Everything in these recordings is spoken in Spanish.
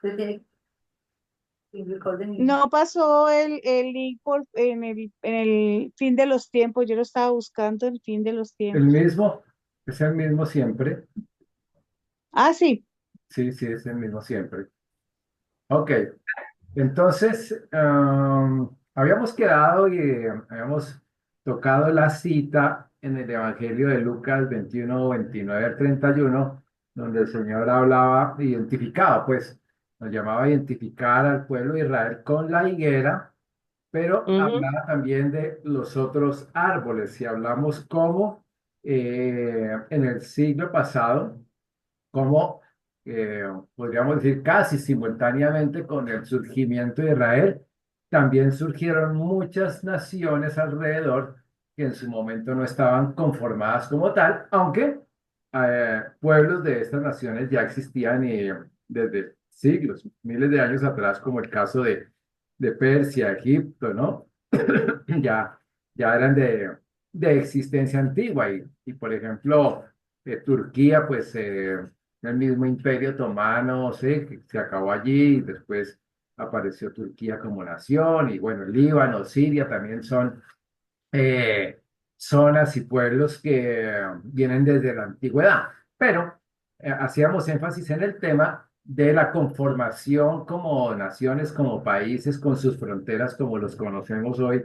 Usted tiene que recording. No pasó el link en el fin de los tiempos. Yo lo estaba buscando el fin de los El tiempos. mismo, es el mismo siempre. Ah, sí. Sí, sí, es el mismo siempre. Ok, entonces habíamos quedado y habíamos tocado la cita en el Evangelio de Lucas 21, 29 al 31, donde el Señor hablaba, identificaba, pues, nos llamaba a identificar al pueblo de Israel con la higuera, pero Ujú. hablaba también de los otros árboles. Y hablamos cómo en el siglo pasado, como podríamos decir casi simultáneamente con el surgimiento de Israel, también surgieron muchas naciones alrededor que en su momento no estaban conformadas como tal, aunque pueblos de estas naciones ya existían desde siglos, miles de años atrás, como el caso de Persia, Egipto, ¿no? Ya, ya eran de existencia antigua y por ejemplo, Turquía, pues el mismo Imperio Otomano, sí, que se acabó allí y después apareció Turquía como nación y bueno, Líbano, Siria también son eh, zonas y pueblos que vienen desde la antigüedad. Pero hacíamos énfasis en el tema de la conformación como naciones, como países, con sus fronteras como los conocemos hoy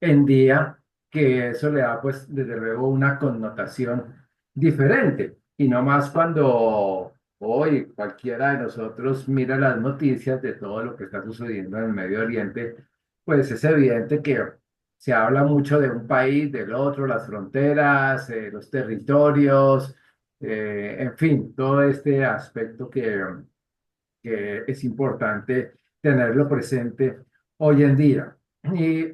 en día, que eso le da pues desde luego una connotación diferente. Y no más cuando hoy cualquiera de nosotros mira las noticias de todo lo que está sucediendo en el Medio Oriente, pues es evidente que se habla mucho de un país, del otro, las fronteras, los territorios, en fin, todo este aspecto que es importante tenerlo presente hoy en día. Y,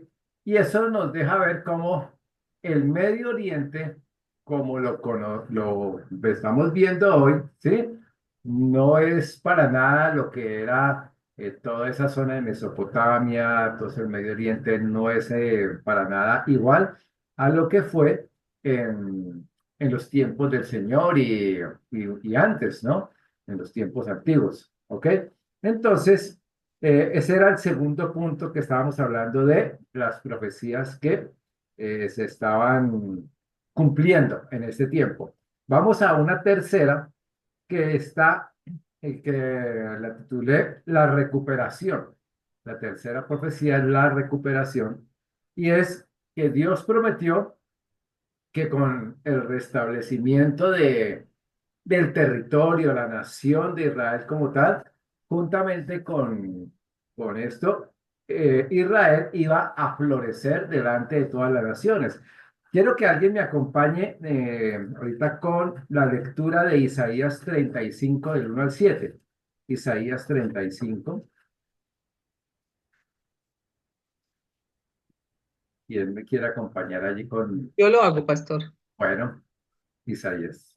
y eso nos deja ver cómo el Medio Oriente, como lo estamos viendo hoy, ¿sí? No es para nada lo que era toda esa zona de Mesopotamia, entonces el Medio Oriente no es para nada igual a lo que fue en los tiempos del Señor y antes, ¿no? En los tiempos antiguos. ¿Ok? Entonces, ese era el segundo punto que estábamos hablando de las profecías que se estaban cumpliendo en este tiempo. Vamos a una tercera que está, que la titulé La recuperación. La tercera profecía es la recuperación y es que Dios prometió que con el restablecimiento del territorio, la nación de Israel como tal, juntamente con esto, Israel iba a florecer delante de todas las naciones. Quiero que alguien me acompañe ahorita con la lectura de Isaías 35 del 1 al 7. Isaías 35. Y él me quiere acompañar allí con, Yo lo hago, pastor. bueno, Isaías.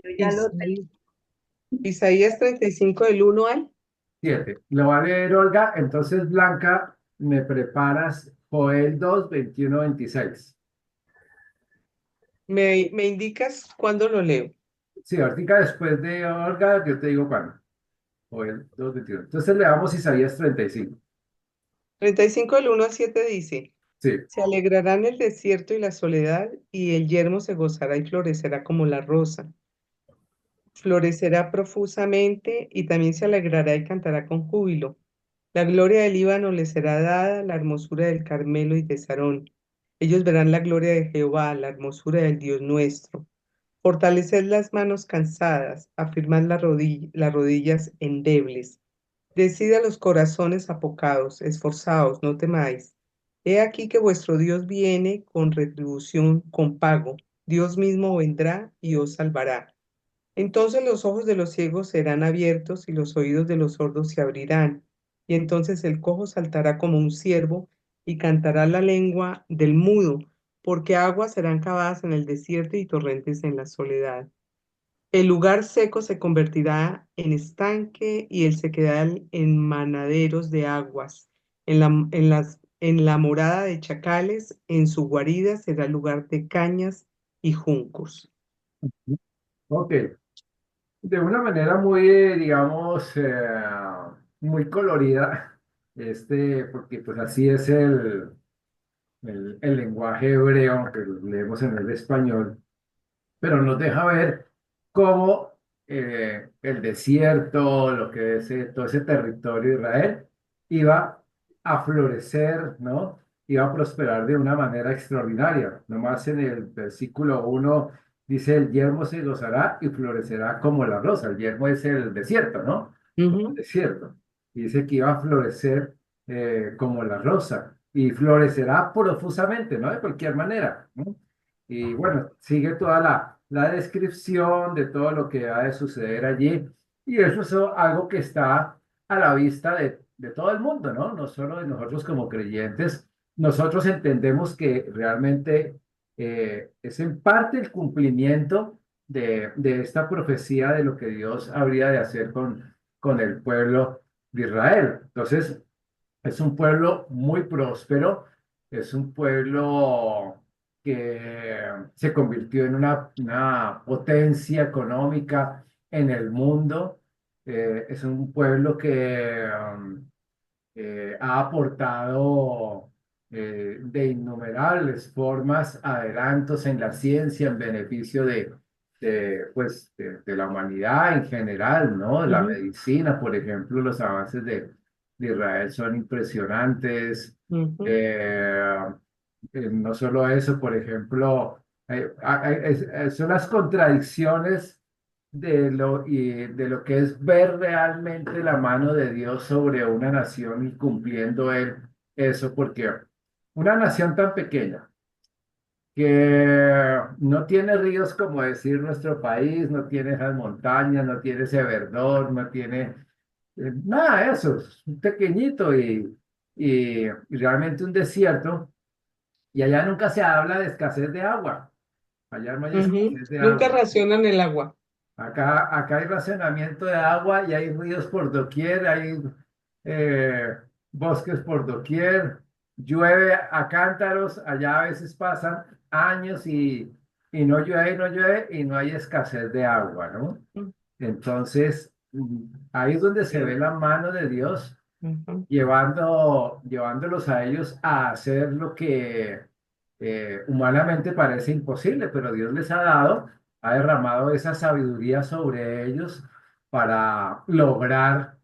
Yo ya lo tengo. Isaí- Isaías 35 del 1 al. 7. Lo va a leer Olga. Entonces, Blanca, me preparas Joel 2 21 26. ¿Me indicas cuándo lo leo? Sí, ahorita después de Olga, yo te digo cuándo. Joel 2 21. Entonces, le damos Isaías 35. 35 del 1 al 7 dice, Sí, se alegrará en el desierto y la soledad, y el yermo se gozará y florecerá como la rosa. Florecerá profusamente y también se alegrará y cantará con júbilo. La gloria del Líbano le será dada, la hermosura del Carmelo y de Sarón. Ellos verán la gloria de Jehová, la hermosura del Dios nuestro. Fortaleced las manos cansadas, afirmad las rodillas endebles. Decid a los corazones apocados, esforzaos, no temáis. He aquí que vuestro Dios viene con retribución, con pago. Dios mismo vendrá y os salvará. Entonces los ojos de los ciegos serán abiertos y los oídos de los sordos se abrirán. Y entonces el cojo saltará como un ciervo y cantará la lengua del mudo, porque aguas serán cavadas en el desierto y torrentes en la soledad. El lugar seco se convertirá en estanque y el sequedal en manaderos de aguas. En la morada de chacales, en su guarida será lugar de cañas y juncos. Ok. De una manera muy, digamos, muy colorida, porque pues así es el lenguaje hebreo que leemos en el español, pero nos deja ver cómo el desierto, lo que es todo ese territorio de Israel, iba a florecer, ¿no? Iba a prosperar de una manera extraordinaria. Nomás en el versículo 1 dice, el yermo se gozará y florecerá como la rosa. El yermo es el desierto, ¿no? Como el Ujú, desierto. Y dice que iba a florecer como la rosa y florecerá profusamente, ¿no? De cualquier manera, ¿no? Y bueno, sigue toda la descripción de todo lo que ha de suceder allí. Y eso es algo que está a la vista de todo el mundo, ¿no? No solo de nosotros como creyentes. Nosotros entendemos que realmente es en parte el cumplimiento de esta profecía de lo que Dios habría de hacer con el pueblo de Israel. Entonces, es un pueblo muy próspero, es un pueblo que se convirtió en una potencia económica en el mundo. Es un pueblo que ha aportado de innumerables formas adelantos en la ciencia en beneficio pues, de la humanidad en general, ¿no? La ujú, medicina, por ejemplo, los avances de Israel son impresionantes. ujú, Eh, no solo eso, por ejemplo, son las contradicciones de lo que es ver realmente la mano de Dios sobre una nación y cumpliendo él eso, porque una nación tan pequeña que no tiene ríos como decir nuestro país, no tiene esas montañas, no tiene ese verdor, no tiene nada de eso, es un pequeñito y realmente un desierto, y allá nunca se habla de escasez de agua, allá no hay ujú. escasez de Nunca agua. racionan el agua. Acá hay racionamiento de agua y hay ríos por doquier, hay eh, bosques por doquier, llueve a cántaros, allá a veces pasan años y no llueve y no hay escasez de agua, ¿no? Mm, Entonces, ahí es donde se ve sí, la mano de Dios ujú, llevándolos a ellos a hacer lo que humanamente parece imposible, pero Dios les ha derramado esa sabiduría sobre ellos para lograr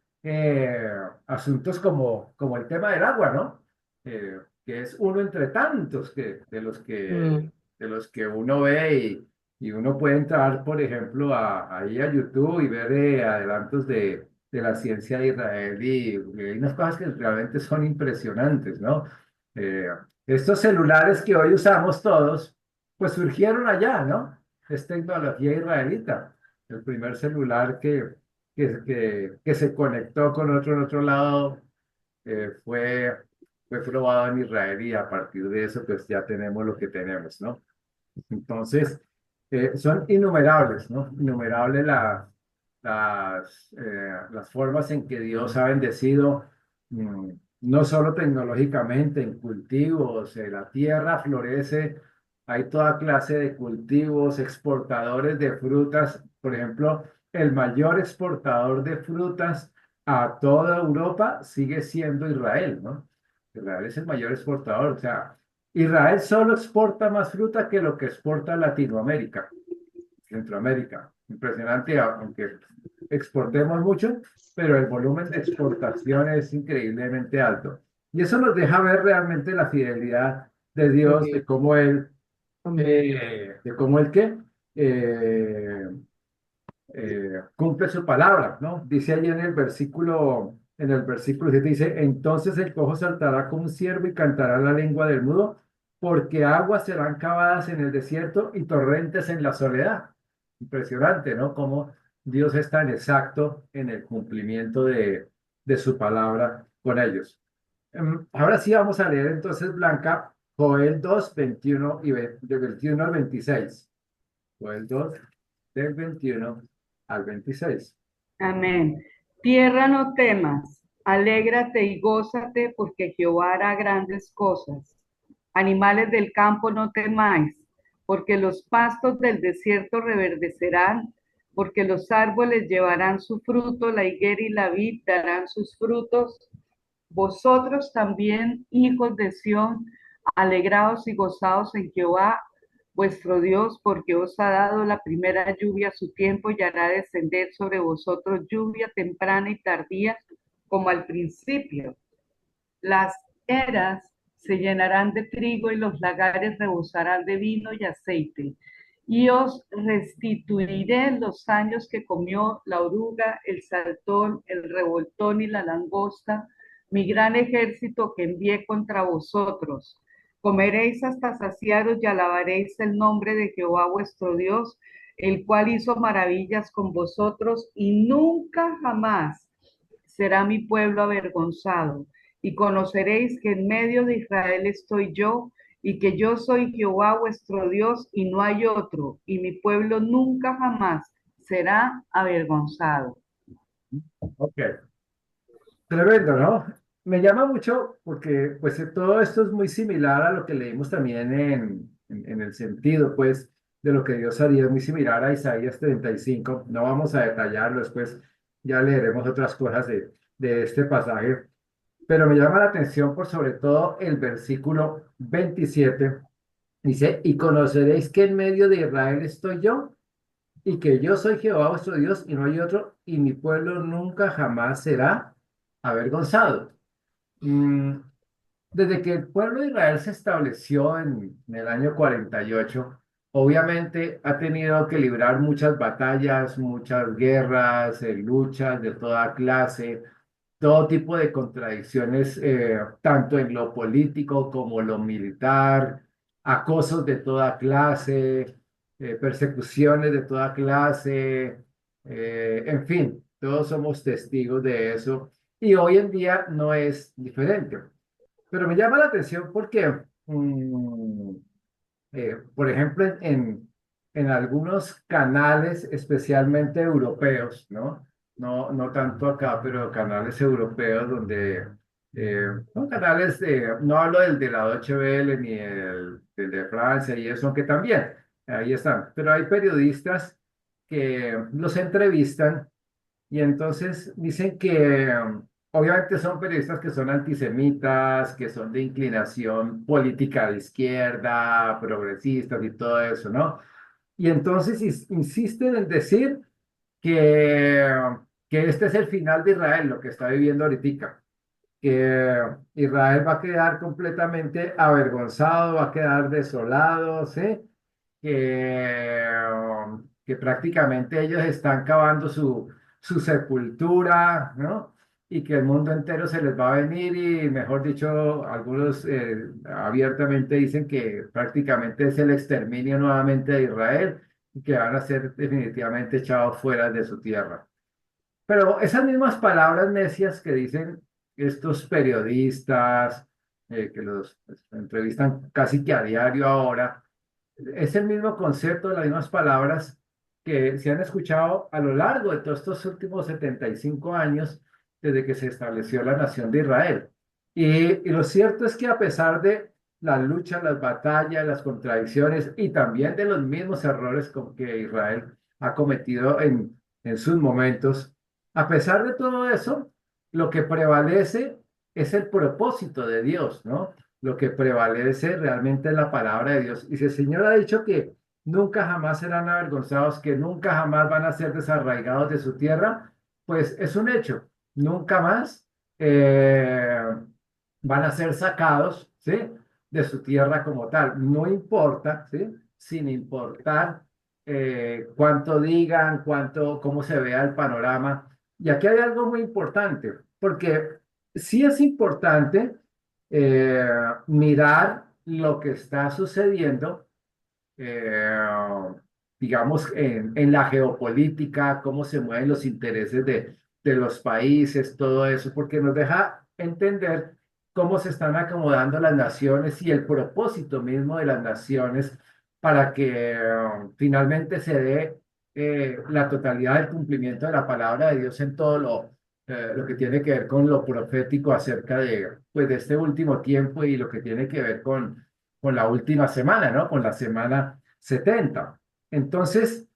asuntos como el tema del agua, ¿no? Que es uno entre tantos mm, de los que uno ve y uno puede entrar, por ejemplo, ahí a YouTube y ver adelantos de la ciencia de Israel y hay unas cosas que realmente son impresionantes, ¿no? Eh, Estos celulares que hoy usamos todos, pues surgieron allá, ¿no? Es tecnología israelita. El primer celular que se conectó con otro en otro lado fue probado en Israel y a partir de eso pues ya tenemos lo que tenemos, ¿no? Entonces, son innumerables, ¿no? Innumerables las formas en que Dios ha bendecido, mm, no solo tecnológicamente, en cultivos, la tierra florece, hay toda clase de cultivos, exportadores de frutas, por ejemplo, el mayor exportador de frutas a toda Europa sigue siendo Israel, ¿no? Israel es el mayor exportador, o sea, Israel solo exporta más fruta que lo que exporta Latinoamérica, Centroamérica. Impresionante, aunque exportemos mucho, pero el volumen de exportación es increíblemente alto. Y eso nos deja ver realmente la fidelidad de de Dios, Dios. Amén. de cómo él qué, eh, cumple su palabra, ¿no? Dice allí en el versículo 7, dice, entonces el cojo saltará como un ciervo y cantará la lengua del mudo, porque aguas serán cavadas en el desierto y torrentes en la soledad. Impresionante, ¿no? Cómo Dios es tan exacto en el cumplimiento de su palabra con ellos. Ahora sí vamos a leer entonces, Blanca, Joel 2 21 de 21 al 26. Joel 2 del 21 al 26. Amén. Tierra, no temas, alégrate y gózate, porque Jehová hará grandes cosas. Animales del campo, no temáis, porque los pastos del desierto reverdecerán, porque los árboles llevarán su fruto, la higuera y la vid darán sus frutos. Vosotros también, hijos de Sión, alegraos y gozaos en Jehová, vuestro Dios, porque os ha dado la primera lluvia a su tiempo y hará descender sobre vosotros lluvia temprana y tardía, como al principio. Las eras se llenarán de trigo y los lagares rebosarán de vino y aceite. Y os restituiré los años que comió la oruga, el saltón, el revoltón y la langosta, mi gran ejército que envié contra vosotros. Comeréis hasta saciaros y alabaréis el nombre de Jehová vuestro Dios, el cual hizo maravillas con vosotros y nunca jamás será mi pueblo avergonzado. Y conoceréis que en medio de Israel estoy yo, y que yo soy Jehová vuestro Dios, y no hay otro, y mi pueblo nunca jamás será avergonzado. Ok, tremendo, ¿no? Me llama mucho porque pues todo esto es muy similar a lo que leímos también en el sentido pues de lo que Dios haría, es muy similar a Isaías 35. No vamos a detallarlo, después ya leeremos otras cosas de este pasaje, pero me llama la atención por sobre todo el versículo 27. Dice, y conoceréis que en medio de Israel estoy yo, y que yo soy Jehová vuestro Dios y no hay otro, y mi pueblo nunca jamás será avergonzado. Mm, Desde que el pueblo de Israel se estableció en el año 48, obviamente ha tenido que librar muchas batallas, muchas guerras, luchas de toda clase, todo tipo de contradicciones, tanto en lo político como lo militar, acosos de toda clase, persecuciones de toda clase, en fin, todos somos testigos de eso y hoy en día no es diferente. Pero me llama la atención porque, por ejemplo, en algunos canales, especialmente europeos, ¿no? No tanto acá, pero canales europeos donde, no canales no hablo del de la Deutsche Welle ni del de Francia y eso, aunque también, ahí están, pero hay periodistas que los entrevistan y entonces dicen que obviamente son periodistas que son antisemitas, que son de inclinación política de izquierda, progresistas y todo eso, ¿no? Y entonces insisten en decir que, que este es el final de Israel, lo que está viviendo ahorita, que Israel va a quedar completamente avergonzado, va a quedar desolado, ¿sí? Que prácticamente ellos están cavando su sepultura, ¿no? Y que el mundo entero se les va a venir y, mejor dicho, algunos abiertamente dicen que prácticamente es el exterminio nuevamente de Israel y que van a ser definitivamente echados fuera de su tierra. Pero esas mismas palabras necias que dicen estos periodistas que los pues, entrevistan casi que a diario ahora, es el mismo concepto, las mismas palabras que se han escuchado a lo largo de todos estos últimos 75 años desde que se estableció la nación de Israel. Y lo cierto es que a pesar de las luchas, las batallas, las contradicciones y también de los mismos errores que Israel ha cometido en sus momentos, a pesar de todo eso, lo que prevalece es el propósito de Dios, ¿no? Lo que prevalece realmente es la palabra de Dios. Y si el Señor ha dicho que nunca jamás serán avergonzados, que nunca jamás van a ser desarraigados de su tierra, pues es un hecho. Nunca más van a ser sacados, ¿sí? De su tierra como tal. No importa, ¿sí? Sin importar cuánto digan, cómo se vea el panorama. Y aquí hay algo muy importante, porque sí es importante mirar lo que está sucediendo, eh, digamos, en la geopolítica, cómo se mueven los intereses de los países, todo eso, porque nos deja entender cómo se están acomodando las naciones y el propósito mismo de las naciones para que finalmente se dé la totalidad del cumplimiento de la palabra de Dios en todo lo que tiene que ver con lo profético acerca de, pues, de este último tiempo y lo que tiene que ver con la última semana, ¿no? Con la semana 70. Entonces,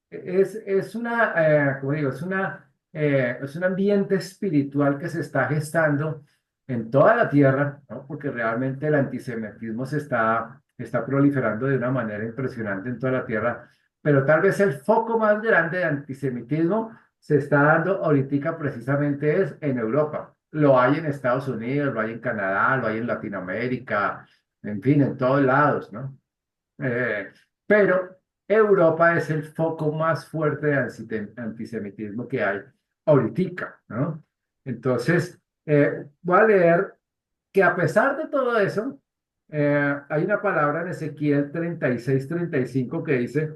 es una, como digo, es un ambiente espiritual que se está gestando en toda la tierra, ¿no? Porque realmente el antisemitismo está proliferando de una manera impresionante en toda la tierra, pero tal vez el foco más grande de antisemitismo se está dando ahorita precisamente es en Europa. Lo hay en Estados Unidos, lo hay en Canadá, lo hay en Latinoamérica, en fin, en todos lados, ¿no? Eh, pero Europa es el foco más fuerte de antisemitismo que hay ahorita, ¿no? Entonces, voy a leer que a pesar de todo eso, hay una palabra en Ezequiel 36-35 que dice,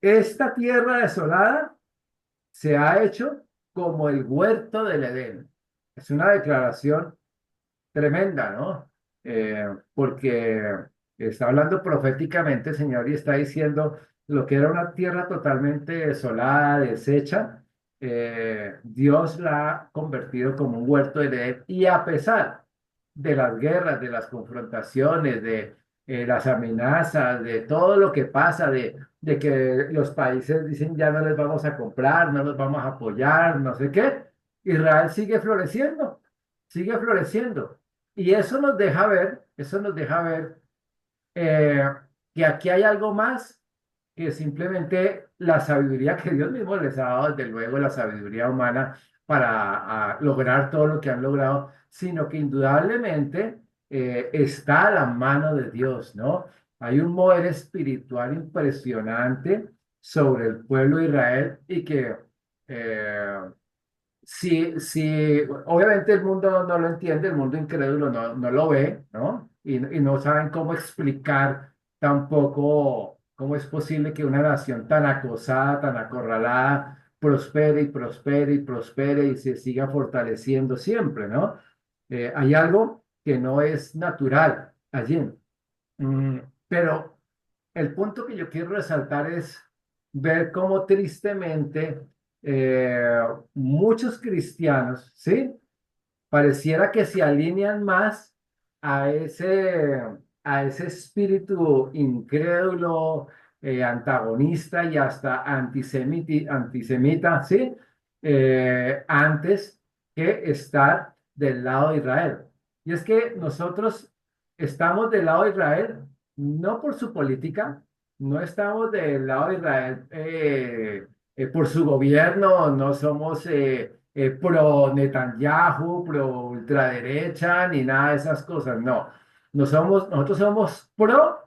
esta tierra desolada se ha hecho como el huerto del Edén. Es una declaración tremenda, ¿no? Porque está hablando proféticamente el Señor y está diciendo lo que era una tierra totalmente desolada, deshecha, Dios la ha convertido como un huerto de Edén. Y a pesar de las guerras, de las confrontaciones, de las amenazas, de todo lo que pasa, de que los países dicen ya no les vamos a comprar, no los vamos a apoyar, no sé qué, Israel sigue floreciendo. Y eso nos deja ver eh, que aquí hay algo más que simplemente la sabiduría que Dios mismo les ha dado, desde luego la sabiduría humana para lograr todo lo que han logrado, sino que indudablemente está a la mano de Dios, ¿no? Hay un mover espiritual impresionante sobre el pueblo de Israel y que eh, sí, sí, obviamente el mundo no lo entiende, el mundo incrédulo no lo ve, ¿no? Y no saben cómo explicar tampoco cómo es posible que una nación tan acosada, tan acorralada, prospere y prospere y prospere y se siga fortaleciendo siempre, ¿no? Hay algo que no es natural allí. Mm, pero el punto que yo quiero resaltar es ver cómo tristemente eh, muchos cristianos, ¿sí? Pareciera que se alinean más a ese espíritu incrédulo, antagonista y hasta antisemita, ¿sí? Antes que estar del lado de Israel. Y es que nosotros estamos del lado de Israel no por su política, no estamos del lado de Israel por su gobierno, no somos pro Netanyahu, pro ultraderecha, ni nada de esas cosas, no. Nosotros somos pro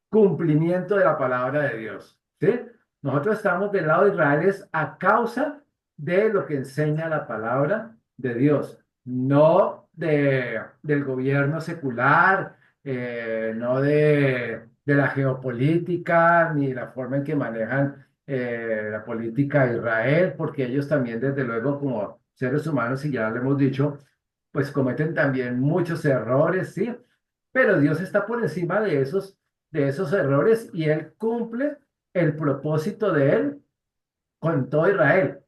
cumplimiento de la palabra de Dios, ¿sí? Nosotros estamos del lado de Israel es a causa de lo que enseña la palabra de Dios, no del gobierno secular, no de la geopolítica, ni la forma en que manejan la política de Israel, porque ellos también, desde luego, como seres humanos, y ya lo hemos dicho, pues cometen también muchos errores, ¿sí? Pero Dios está por encima de esos errores y Él cumple el propósito de Él con todo Israel.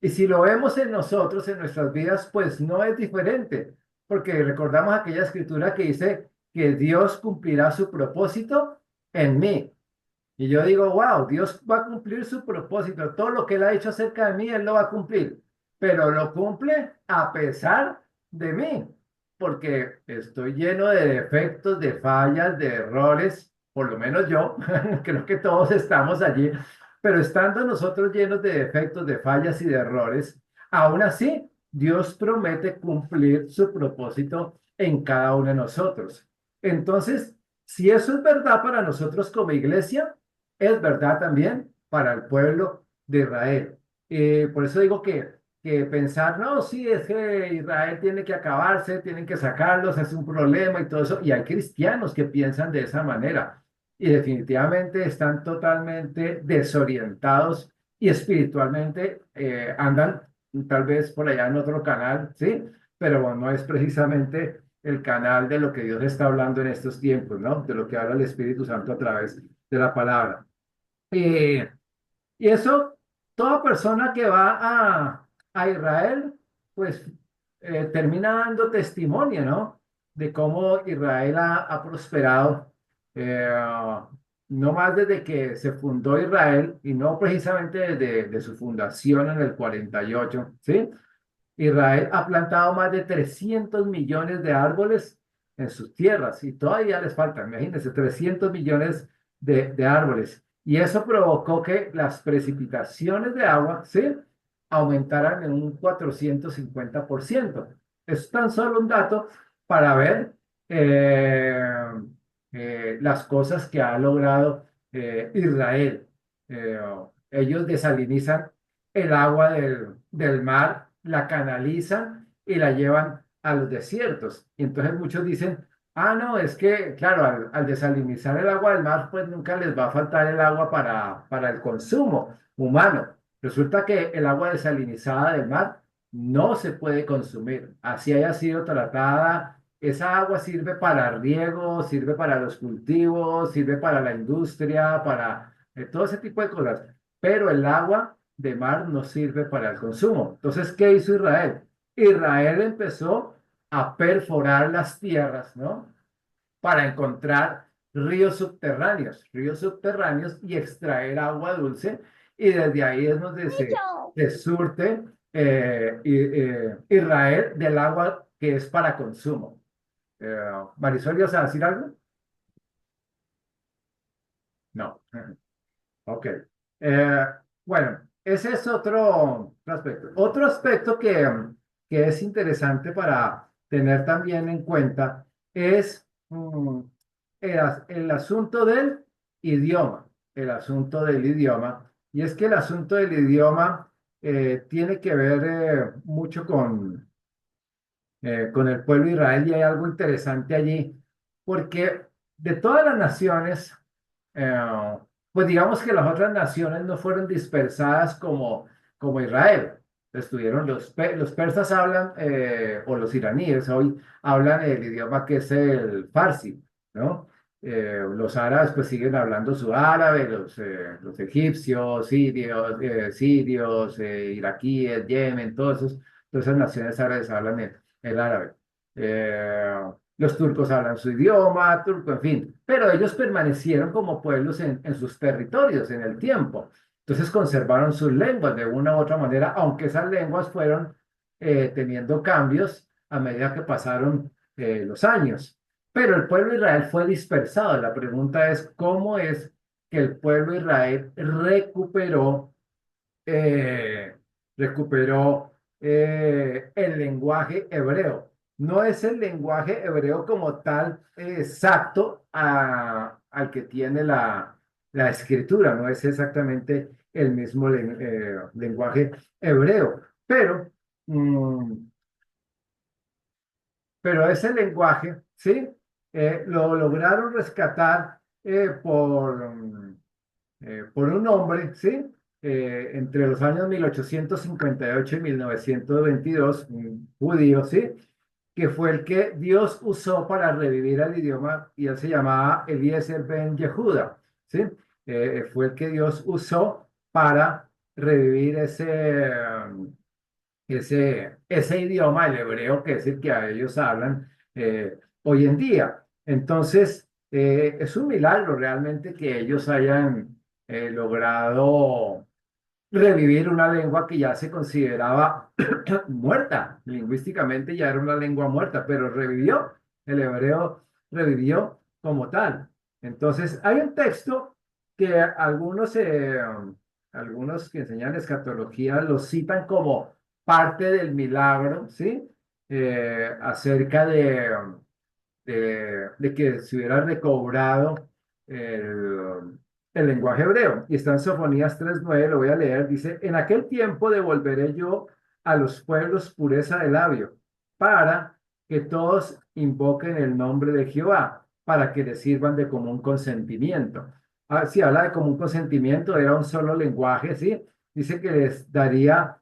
Y si lo vemos en nosotros, en nuestras vidas, pues no es diferente, porque recordamos aquella escritura que dice que Dios cumplirá su propósito en mí. Y yo digo, wow, Dios va a cumplir su propósito. Todo lo que Él ha dicho acerca de mí, Él lo va a cumplir. Pero lo cumple a pesar de mí, porque estoy lleno de defectos, de fallas, de errores, por lo menos yo, creo que todos estamos allí, pero estando nosotros llenos de defectos, de fallas y de errores, aún así, Dios promete cumplir su propósito en cada uno de nosotros. Entonces, si eso es verdad para nosotros como iglesia, es verdad también para el pueblo de Israel. Por eso digo que pensar, no, sí, es que Israel tiene que acabarse, tienen que sacarlos, es un problema y todo eso. Y hay cristianos que piensan de esa manera y definitivamente están totalmente desorientados y espiritualmente andan tal vez por allá en otro canal, ¿sí? Pero no es precisamente el canal de lo que Dios está hablando en estos tiempos, ¿no? De lo que habla el Espíritu Santo a través de la palabra. Eh, y eso, toda persona que va a Israel, pues termina dando testimonio, ¿no? De cómo Israel ha prosperado eh, no más desde que se fundó Israel y no precisamente desde de su fundación en el 48, ¿sí? Israel ha plantado más de 300 millones de árboles en sus tierras y todavía les faltan, imagínense, 300 millones de árboles. Y eso provocó que las precipitaciones de agua, ¿sí?, aumentaran en un 450%. Es tan solo un dato para ver eh, las cosas que ha logrado Israel. Eh, Ellos desalinizan el agua del mar, la canalizan y la llevan a los desiertos. Y entonces muchos dicen, ah, no, es que, claro, al desalinizar el agua del mar, pues nunca les va a faltar el agua para el consumo humano. Resulta que el agua desalinizada del mar no se puede consumir. Así haya sido tratada, esa agua sirve para riego, sirve para los cultivos, sirve para la industria, para todo ese tipo de cosas. Pero el agua de mar no sirve para el consumo. Entonces, ¿qué hizo Israel? Israel empezó a perforar las tierras, ¿no? Para encontrar ríos subterráneos y extraer agua dulce. Y desde ahí es donde se surte Israel del agua que es para consumo. Marisol, ¿ibas a decir algo? No. Ok. Eh, bueno, ese es otro aspecto. Otro aspecto que es interesante para tener también en cuenta es el asunto del idioma. El asunto del idioma. Y es que el asunto del idioma tiene que ver mucho con el pueblo de Israel y hay algo interesante allí, porque de todas las naciones, eh, pues digamos que las otras naciones no fueron dispersadas como Israel. Estuvieron los persas hablan, o los iraníes hoy hablan el idioma que es el farsi, ¿no? Los árabes pues siguen hablando su árabe, los egipcios, sirios, iraquíes, Yemen, todas esas naciones árabes hablan el árabe. Eh, los turcos hablan su idioma, turco, en fin, pero ellos permanecieron como pueblos en sus territorios en el tiempo. Entonces conservaron sus lenguas de una u otra manera, aunque esas lenguas fueron teniendo cambios a medida que pasaron los años. Pero el pueblo de Israel fue dispersado. La pregunta es, ¿cómo es que el pueblo de Israel eh, recuperó el lenguaje hebreo? No es el lenguaje hebreo como tal exacto al que tiene la escritura, no es exactamente el mismo lenguaje hebreo, mm, pero ese lenguaje, ¿sí? Lo lograron rescatar por un hombre, ¿sí? Entre los años 1858 y 1922, un judío, ¿sí? Que fue el que Dios usó para revivir el idioma y él se llamaba Eliezer Ben Yehuda, ¿sí? Fue el que Dios usó para revivir ese idioma, el hebreo, que es el que a ellos hablan hoy en día. Entonces, es un milagro realmente que ellos hayan logrado revivir una lengua que ya se consideraba muerta, lingüísticamente ya era una lengua muerta, pero revivió, el hebreo revivió como tal. Entonces, hay un texto que algunos que enseñan escatología lo citan como parte del milagro, ¿sí? Acerca de que se hubiera recobrado el lenguaje hebreo. Y está en Sofonías 3:9, lo voy a leer, dice, en aquel tiempo devolveré yo a los pueblos pureza de labio, para que todos invoquen el nombre de Jehová, para que les sirvan de común consentimiento. Ah, si habla de común consentimiento, era un solo lenguaje, ¿sí? Dice que les daría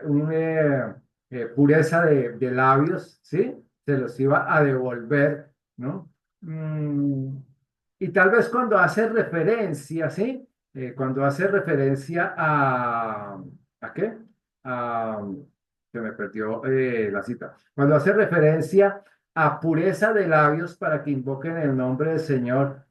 una pureza de labios, ¿sí? Se los iba a devolver, ¿no? Y tal vez cuando hace referencia, ¿sí? Cuando hace referencia ¿a qué? A, se me perdió la cita. Cuando hace referencia a pureza de labios para que invoquen el nombre del Señor.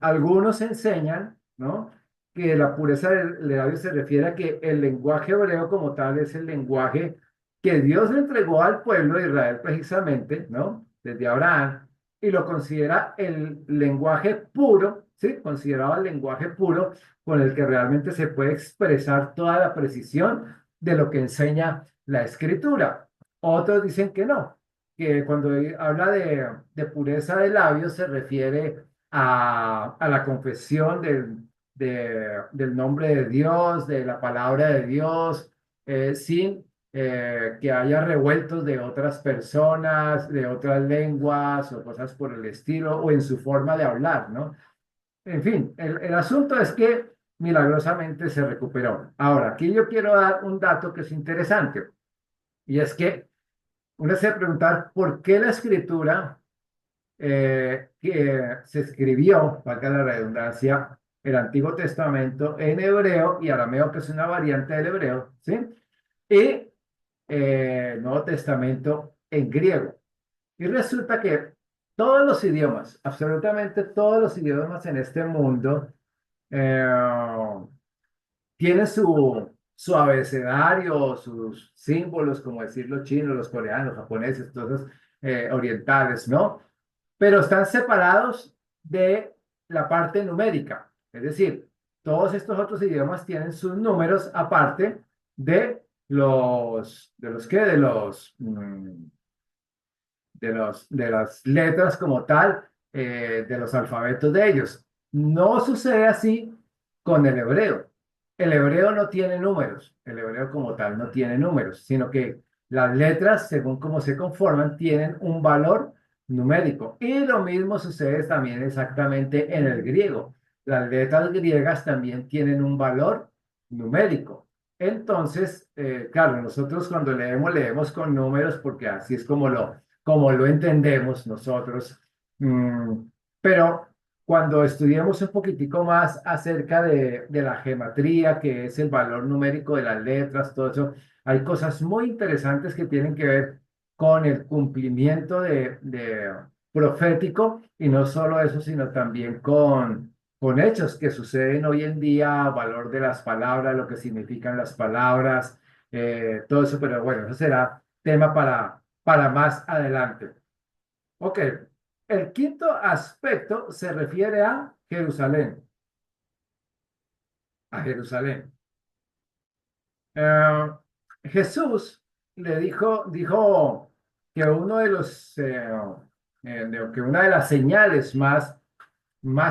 Algunos enseñan, ¿no? Que la pureza de labios se refiere a que el lenguaje hebreo como tal es el lenguaje que Dios le entregó al pueblo de Israel precisamente, ¿no? Desde Abraham, y lo considera el lenguaje puro, ¿sí? Considerado el lenguaje puro con el que realmente se puede expresar toda la precisión de lo que enseña la Escritura. Otros dicen que no, que cuando habla de pureza de labios se refiere a la confesión del nombre de Dios, de la palabra de Dios, sin que haya revueltos de otras personas, de otras lenguas o cosas por el estilo, o en su forma de hablar, ¿no? En fin, el asunto es que milagrosamente se recuperó. Ahora, aquí yo quiero dar un dato que es interesante, y es que uno se debe preguntar por qué la escritura que se escribió, valga la redundancia, el Antiguo Testamento en hebreo y arameo, que es una variante del hebreo, ¿sí? Y el Nuevo Testamento en griego. Y resulta que todos los idiomas, absolutamente todos los idiomas en este mundo, eh, tienen su abecedario, sus símbolos, como decir los chinos, los coreanos, los japoneses, todos los orientales, ¿no? Pero están separados de la parte numérica. Es decir, todos estos otros idiomas tienen sus números aparte de las letras como tal, de los alfabetos de ellos. No sucede así con el hebreo. El hebreo no tiene números, el hebreo como tal no tiene números, sino que las letras, según cómo se conforman, tienen un valor numérico. Y lo mismo sucede también exactamente en el griego. Las letras griegas también tienen un valor numérico. Entonces, claro, nosotros cuando leemos, leemos con números porque así es como lo entendemos nosotros. Mm, pero cuando estudiemos un poquitico más acerca de la gematría, que es el valor numérico de las letras, todo eso, hay cosas muy interesantes que tienen que ver con el cumplimiento de profético y no solo eso, sino también con hechos que suceden hoy en día, valor de las palabras, lo que significan las palabras, todo eso, pero bueno, eso será tema para más adelante. Ok, el quinto aspecto se refiere a Jerusalén, a Jerusalén. Eh, Jesús dijo que uno de los, que una de las señales más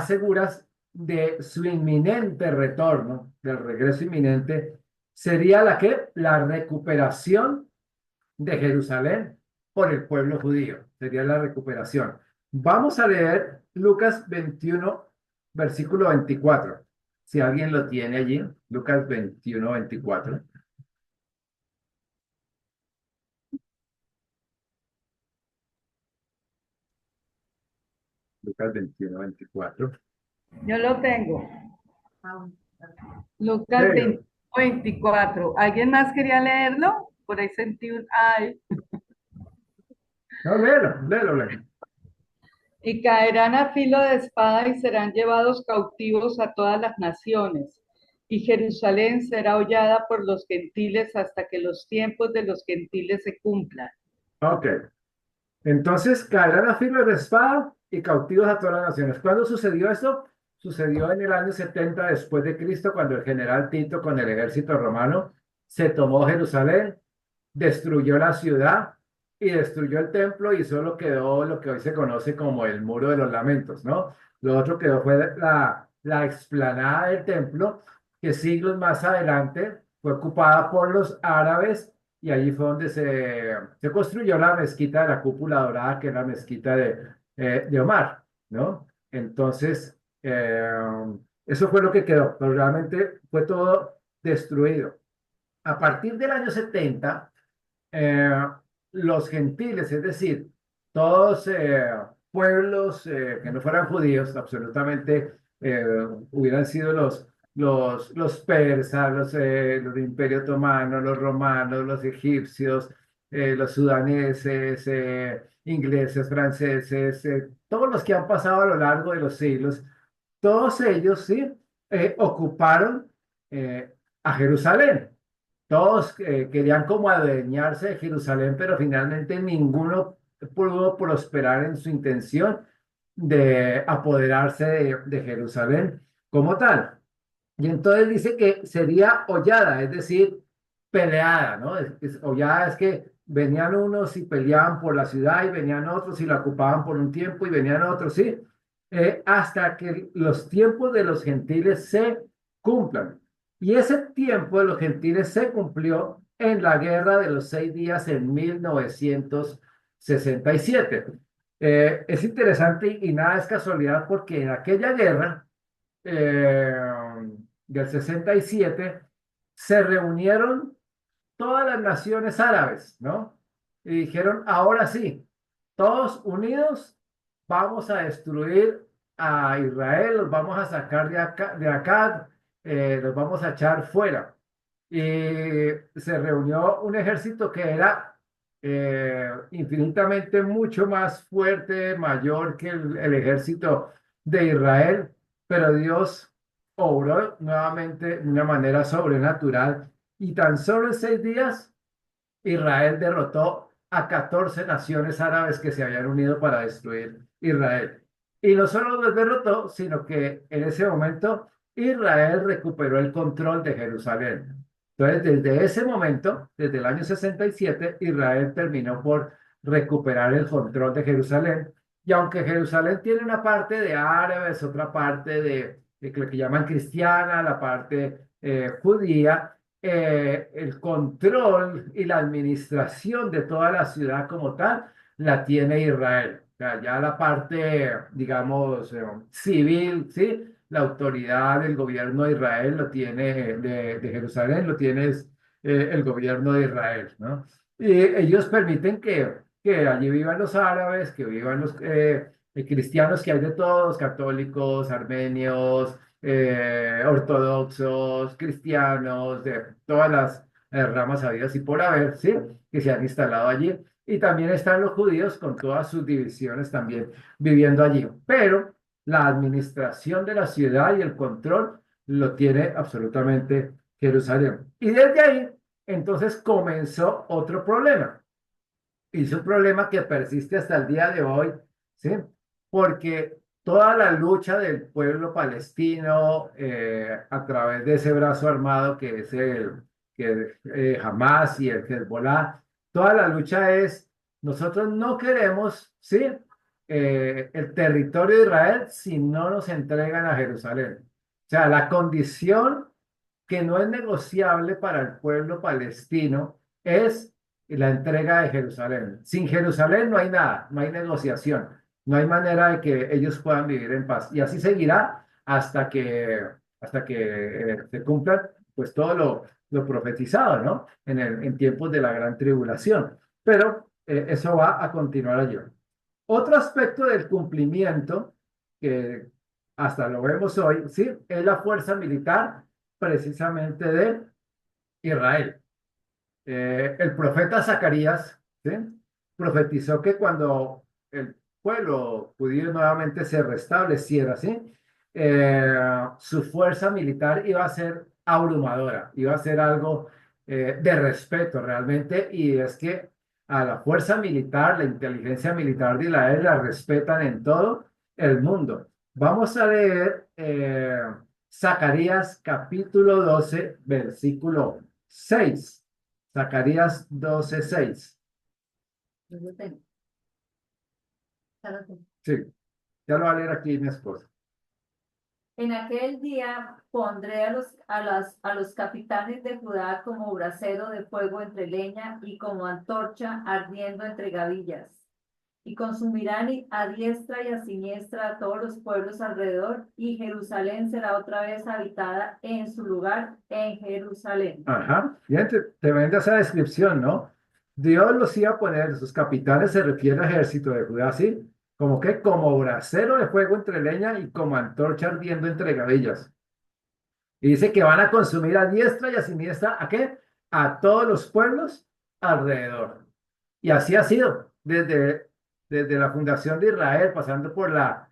seguras de su inminente retorno, del regreso inminente, sería la recuperación de Jerusalén por el pueblo judío. Sería la recuperación. Vamos a leer Lucas 21, versículo 24. Si alguien lo tiene allí, Lucas 21, 24. Lucas 21, 24. Yo lo tengo. Lucas Léelo. 20, 24. ¿Alguien más quería leerlo? Por ahí sentí un ay. No, léelo. Y caerán a filo de espada y serán llevados cautivos a todas las naciones. Y Jerusalén será hollada por los gentiles hasta que los tiempos de los gentiles se cumplan. Ok. Entonces caerán a filo de espada y cautivos a todas las naciones. ¿Cuándo sucedió esto? Sucedió en el año 70 después de Cristo, cuando el general Tito con el ejército romano se tomó Jerusalén, destruyó la ciudad y destruyó el templo y solo quedó lo que hoy se conoce como el Muro de los Lamentos, ¿no? Lo otro quedó fue la explanada del templo, que siglos más adelante fue ocupada por los árabes y allí fue donde se construyó la mezquita de la Cúpula Dorada, que es la mezquita de Omar, ¿no? Entonces, eso fue lo que quedó, pero realmente fue todo destruido. A partir del año 70, eh, los gentiles, es decir, todos pueblos que no fueran judíos, absolutamente hubieran sido los persas, los del Imperio Otomano, los romanos, los egipcios, los sudaneses, ingleses, franceses, todos los que han pasado a lo largo de los siglos, todos ellos, sí, ocuparon a Jerusalén. Todos querían como adueñarse de Jerusalén, pero finalmente ninguno pudo prosperar en su intención de apoderarse de Jerusalén como tal. Y entonces dice que sería hollada, es decir, peleada, ¿no? Hollada es que venían unos y peleaban por la ciudad y venían otros y la ocupaban por un tiempo y venían otros, ¿sí? Hasta que los tiempos de los gentiles se cumplan. Y ese tiempo de los gentiles se cumplió en la Guerra de los 6 días en 1967. Es interesante y nada es casualidad porque en aquella guerra eh, del 67 se reunieron todas las naciones árabes, ¿no? Y dijeron, ahora sí, todos unidos vamos a destruir a Israel, los vamos a sacar de acá, los vamos a echar fuera. Y se reunió un ejército que era infinitamente mucho más fuerte, mayor que el ejército de Israel, pero Dios obró nuevamente de una manera sobrenatural y tan solo en 6 días Israel derrotó a 14 naciones árabes que se habían unido para destruir Israel. Y no solo los derrotó, sino que en ese momento Israel recuperó el control de Jerusalén. Entonces, desde ese momento, desde el año 67, Israel terminó por recuperar el control de Jerusalén. Y aunque Jerusalén tiene una parte de árabes, otra parte de lo que llaman cristiana, la parte judía, el control y la administración de toda la ciudad como tal la tiene Israel. O sea, ya la parte, digamos, civil, ¿sí? La autoridad del gobierno de Israel lo tiene, de Jerusalén, lo tiene el gobierno de Israel, ¿no? Y ellos permiten que allí vivan los árabes, que vivan los cristianos, que hay de todos, católicos, armenios, ortodoxos, cristianos, de todas las ramas habidas y por haber, ¿sí? Que se han instalado allí. Y también están los judíos con todas sus divisiones también viviendo allí. Pero la administración de la ciudad y el control lo tiene absolutamente Jerusalén. Y desde ahí, entonces comenzó otro problema. Y es un problema que persiste hasta el día de hoy, ¿sí? Porque toda la lucha del pueblo palestino a través de ese brazo armado que es Hamas y el Hezbollah, toda la lucha es, nosotros no queremos, ¿sí? El territorio de Israel si no nos entregan a Jerusalén. O sea, la condición que no es negociable para el pueblo palestino es la entrega de Jerusalén. Sin Jerusalén no hay nada, no hay negociación, no hay manera de que ellos puedan vivir en paz. Y así seguirá hasta que se cumplan pues todo lo profetizado, ¿no? En tiempos de la gran tribulación. Pero eso va a continuar allí. Otro aspecto del cumplimiento, que hasta lo vemos hoy, ¿sí? Es la fuerza militar precisamente de Israel. El profeta Zacarías, ¿sí? Profetizó que cuando el pueblo judío nuevamente se restableciera, ¿sí? Su fuerza militar iba a ser abrumadora, iba a ser algo de respeto realmente, y es que a la fuerza militar, la inteligencia militar de Israel la respetan en todo el mundo. Vamos a leer Zacarías capítulo 12, versículo 6. Zacarías 12:6. Yo lo tengo, ya lo tengo. Sí, ya lo va a leer aquí mi esposa. En aquel día pondré a los capitanes de Judá como brasero de fuego entre leña y como antorcha ardiendo entre gavillas. Y consumirán a diestra y a siniestra a todos los pueblos alrededor, y Jerusalén será otra vez habitada en su lugar en Jerusalén. Ajá, bien, te vende esa descripción, ¿no? Dios los iba a poner, sus capitanes se refiere al ejército de Judá, ¿sí? Como que como brasero de fuego entre leña y como antorcha ardiendo entre gavillas. Y dice que van a consumir a diestra y a siniestra, ¿a qué? A todos los pueblos alrededor. Y así ha sido desde desde la fundación de Israel, pasando por la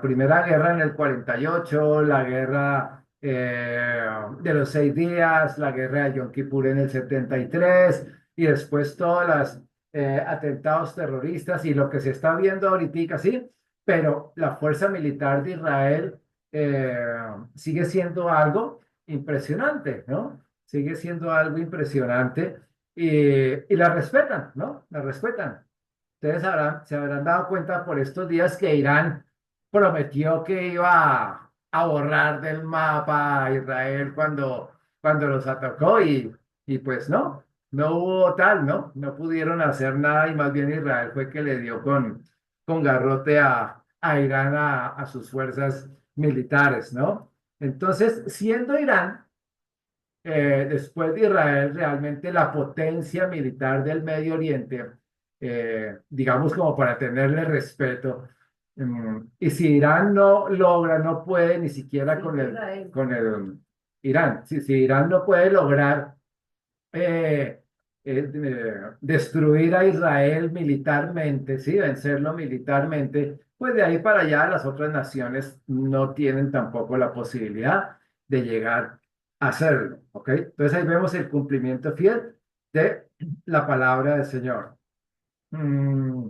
primera guerra en el 48, la guerra de los 6 días, la guerra de Yom Kippur en el 73, y después todos los atentados terroristas y lo que se está viendo ahorita, sí, pero la fuerza militar de Israel sigue siendo algo impresionante, ¿no? Sigue siendo algo impresionante y la respetan, ¿no? La respetan. Ustedes se habrán dado cuenta por estos días que Irán prometió que iba a borrar del mapa a Israel cuando los atacó y pues no hubo tal, ¿no? No pudieron hacer nada y más bien Israel fue que le dio con garrote a Irán, a sus fuerzas militares, ¿no? Entonces, siendo Irán después de Israel, realmente la potencia militar del Medio Oriente, digamos como para tenerle respeto. Y si Irán no logra, no puede ni siquiera Israel. con el Irán, si Irán no puede lograr destruir a Israel militarmente, ¿sí? Vencerlo militarmente, pues de ahí para allá las otras naciones no tienen tampoco la posibilidad de llegar a hacerlo, ¿ok? Entonces ahí vemos el cumplimiento fiel de la palabra del Señor. Mm,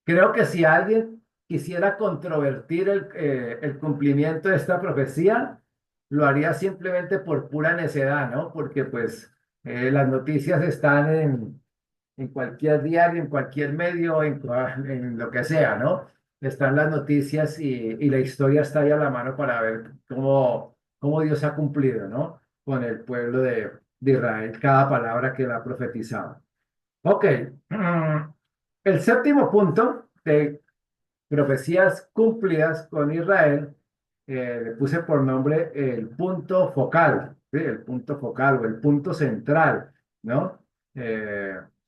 Creo que si alguien quisiera controvertir el cumplimiento de esta profecía, lo haría simplemente por pura necedad, ¿no? Porque pues las noticias están en cualquier diario, en cualquier medio, en lo que sea, ¿no? Están las noticias y la historia está ahí a la mano para ver cómo Dios ha cumplido, ¿no? Con el pueblo de Israel, cada palabra que él ha profetizado. Ok. El séptimo punto de profecías cumplidas con Israel, le puse por nombre el punto focal, ¿sí? El punto focal o el punto central, ¿no?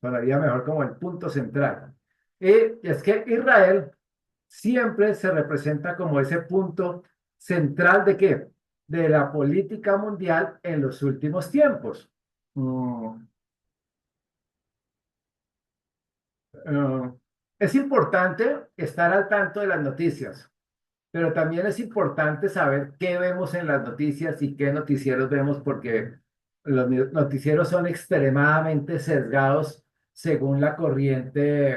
Sonaría mejor como el punto central. Y es que Israel siempre se representa como ese punto central de qué? De la política mundial en los últimos tiempos. Mm, eh, es importante estar al tanto de las noticias. Pero también es importante saber qué vemos en las noticias y qué noticieros vemos, porque los noticieros son extremadamente sesgados según la corriente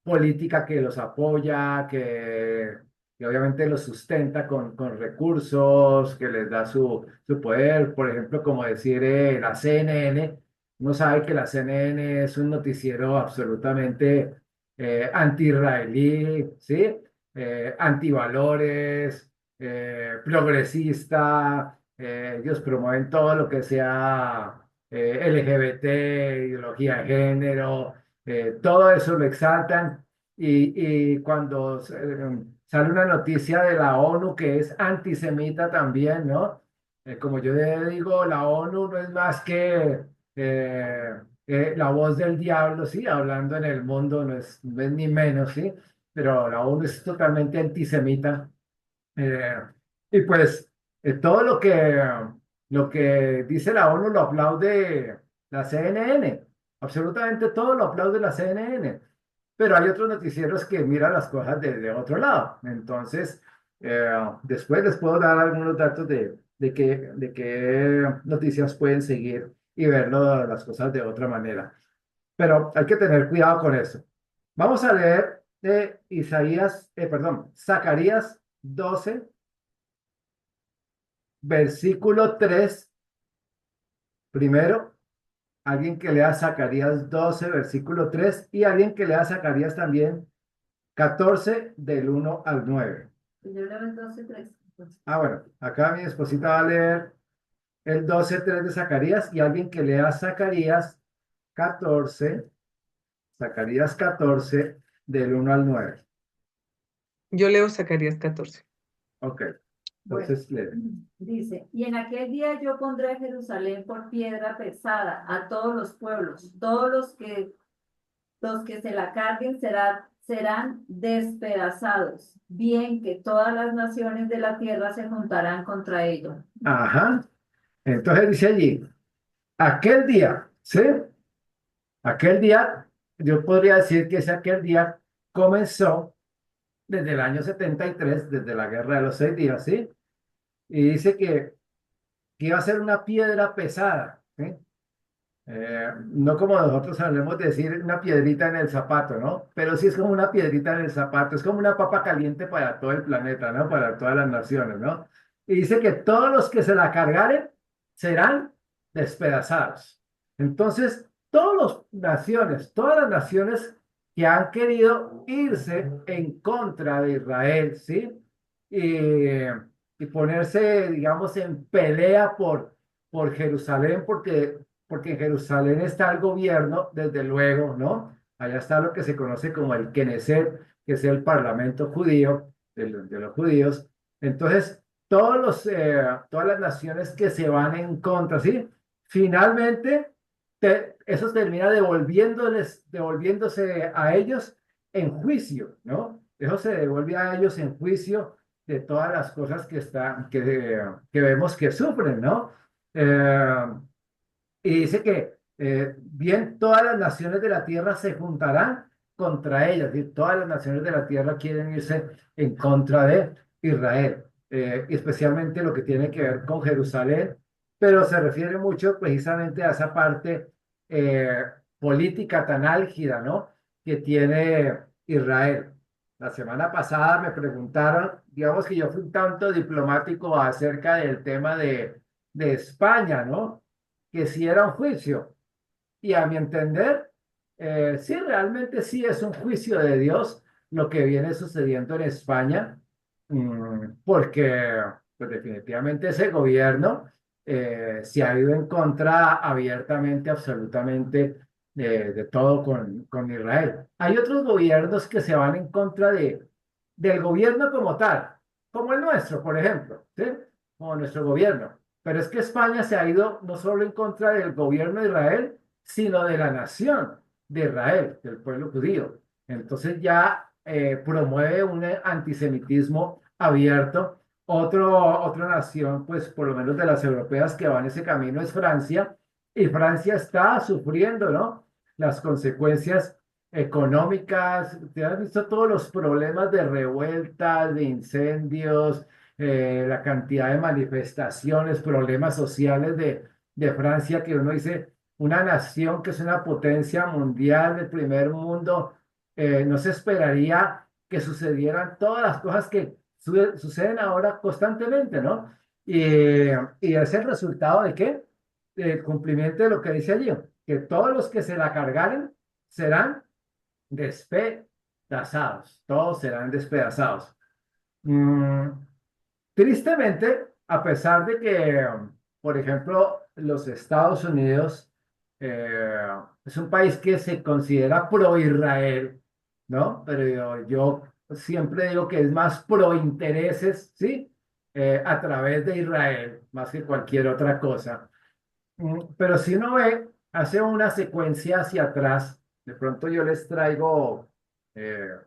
política que los apoya, que obviamente los sustenta con recursos, que les da su poder. Por ejemplo, como decir la CNN, uno sabe que la CNN es un noticiero absolutamente anti-israelí, ¿sí? Antivalores, progresista, ellos promueven todo lo que sea LGBT, ideología de género, todo eso lo exaltan y cuando sale una noticia de la ONU que es antisemita también, ¿no? Como yo digo, la ONU no es más que la voz del diablo, sí, hablando en el mundo, no es ni menos, sí, pero la ONU es totalmente antisemita. eh, y pues todo lo que dice la ONU lo aplaude la CNN, absolutamente todo lo aplaude la CNN, pero hay otros noticieros que miran las cosas de otro lado. Entonces, después les puedo dar algunos datos de qué noticias pueden seguir y ver las cosas de otra manera. Pero hay que tener cuidado con eso. Vamos a leer de Zacarías 12, versículo 3. Primero, alguien que lea Zacarías 12, versículo 3 y alguien que lea Zacarías también 14 del 1 al 9. Yo leo el 12:3. Bueno, acá mi esposita va a leer el 12:3 de Zacarías y alguien que lea Zacarías 14 del 1 al 9. Yo leo Zacarías 14. Ok, Bueno, entonces lee. dice, y en aquel día yo pondré a Jerusalén por piedra pesada a todos los pueblos, todos los que se la carguen serán despedazados, bien que todas las naciones de la tierra se juntarán contra ellos. Ajá. Entonces dice allí, aquel día, ¿sí? Aquel día, yo podría decir que es aquel día comenzó desde el año 73, desde la Guerra de los 6 días, ¿sí? Y dice que iba a ser una piedra pesada, ¿sí? No como nosotros solemos decir una piedrita en el zapato, ¿no? Pero sí es como una piedrita en el zapato, es como una papa caliente para todo el planeta, ¿no? Para todas las naciones, ¿no? Y dice que todos los que se la cargaren serán despedazados. Entonces, todas las naciones que han querido irse en contra de Israel, ¿sí? Y, y ponerse, digamos, en pelea por Jerusalén, porque en Jerusalén está el gobierno, desde luego, ¿no? Allá está lo que se conoce como el Knesset, que es el parlamento judío, de los judíos. Entonces, todas las naciones que se van en contra, ¿sí? Finalmente, eso termina devolviéndose a ellos en juicio, ¿no? Eso se devuelve a ellos en juicio de todas las cosas que vemos que sufren, ¿no? Eh, y dice que bien todas las naciones de la tierra se juntarán contra ellas, y todas las naciones de la tierra quieren irse en contra de Israel, y especialmente lo que tiene que ver con Jerusalén, pero se refiere mucho precisamente a esa parte eh, política tan álgida, ¿no? Que tiene Israel. La semana pasada me preguntaron, digamos que yo fui un tanto diplomático acerca del tema de España, ¿no? Que si era un juicio. Y a mi entender, sí, realmente sí es un juicio de Dios lo que viene sucediendo en España, porque pues definitivamente ese gobierno se ha ido en contra abiertamente, absolutamente, de todo con Israel. Hay otros gobiernos que se van en contra del gobierno como tal, como el nuestro, por ejemplo, ¿sí? Como nuestro gobierno. Pero es que España se ha ido no solo en contra del gobierno de Israel, sino de la nación de Israel, del pueblo judío. Entonces ya promueve un antisemitismo abierto. Otra nación, pues por lo menos de las europeas que van ese camino es Francia, y Francia está sufriendo, ¿no? Las consecuencias económicas. ¿Te has visto todos los problemas de revueltas, de incendios, la cantidad de manifestaciones, problemas sociales de Francia, que uno dice, una nación que es una potencia mundial del primer mundo, no se esperaría que sucedieran todas las cosas que suceden ahora constantemente, ¿no? Y es el resultado de qué? Del cumplimiento de lo que dice allí, que todos los que se la cargaren serán despedazados, todos serán despedazados. Mm, Tristemente, a pesar de que, por ejemplo, los Estados Unidos es un país que se considera pro-Israel, ¿no? Pero yo siempre digo que es más pro-intereses, ¿sí? A través de Israel, más que cualquier otra cosa. Pero si uno ve, hace una secuencia hacia atrás, de pronto yo les traigo eh,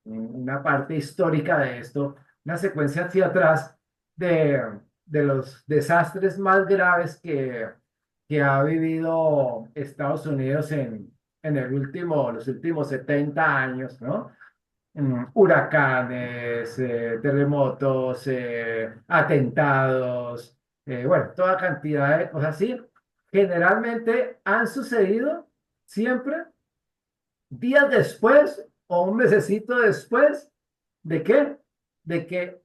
una parte histórica de esto, una secuencia hacia atrás de los desastres más graves que ha vivido Estados Unidos en los últimos 70 años, ¿no? Huracanes, terremotos, atentados, bueno, toda cantidad de cosas así. Generalmente han sucedido siempre días después o un mesecito después de qué, de que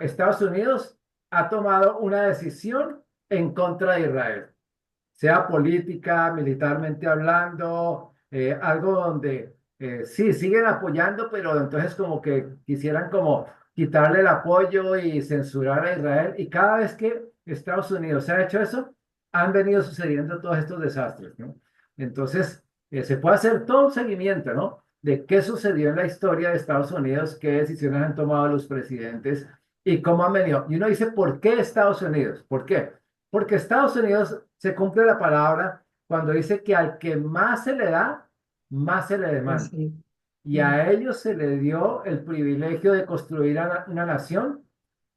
Estados Unidos ha tomado una decisión en contra de Israel, sea política, militarmente hablando, algo donde sí siguen apoyando, pero entonces como que quisieran como quitarle el apoyo y censurar a Israel. Y cada vez que Estados Unidos ha hecho eso, han venido sucediendo todos estos desastres, ¿no? Entonces, se puede hacer todo un seguimiento, ¿no? De qué sucedió en la historia de Estados Unidos, qué decisiones han tomado los presidentes y cómo han venido. Y uno dice, ¿por qué Estados Unidos? ¿Por qué? Porque Estados Unidos se cumple la palabra cuando dice que al que más se le da, más se le demanda. Así. Y a ellos se le dio el privilegio de construir una nación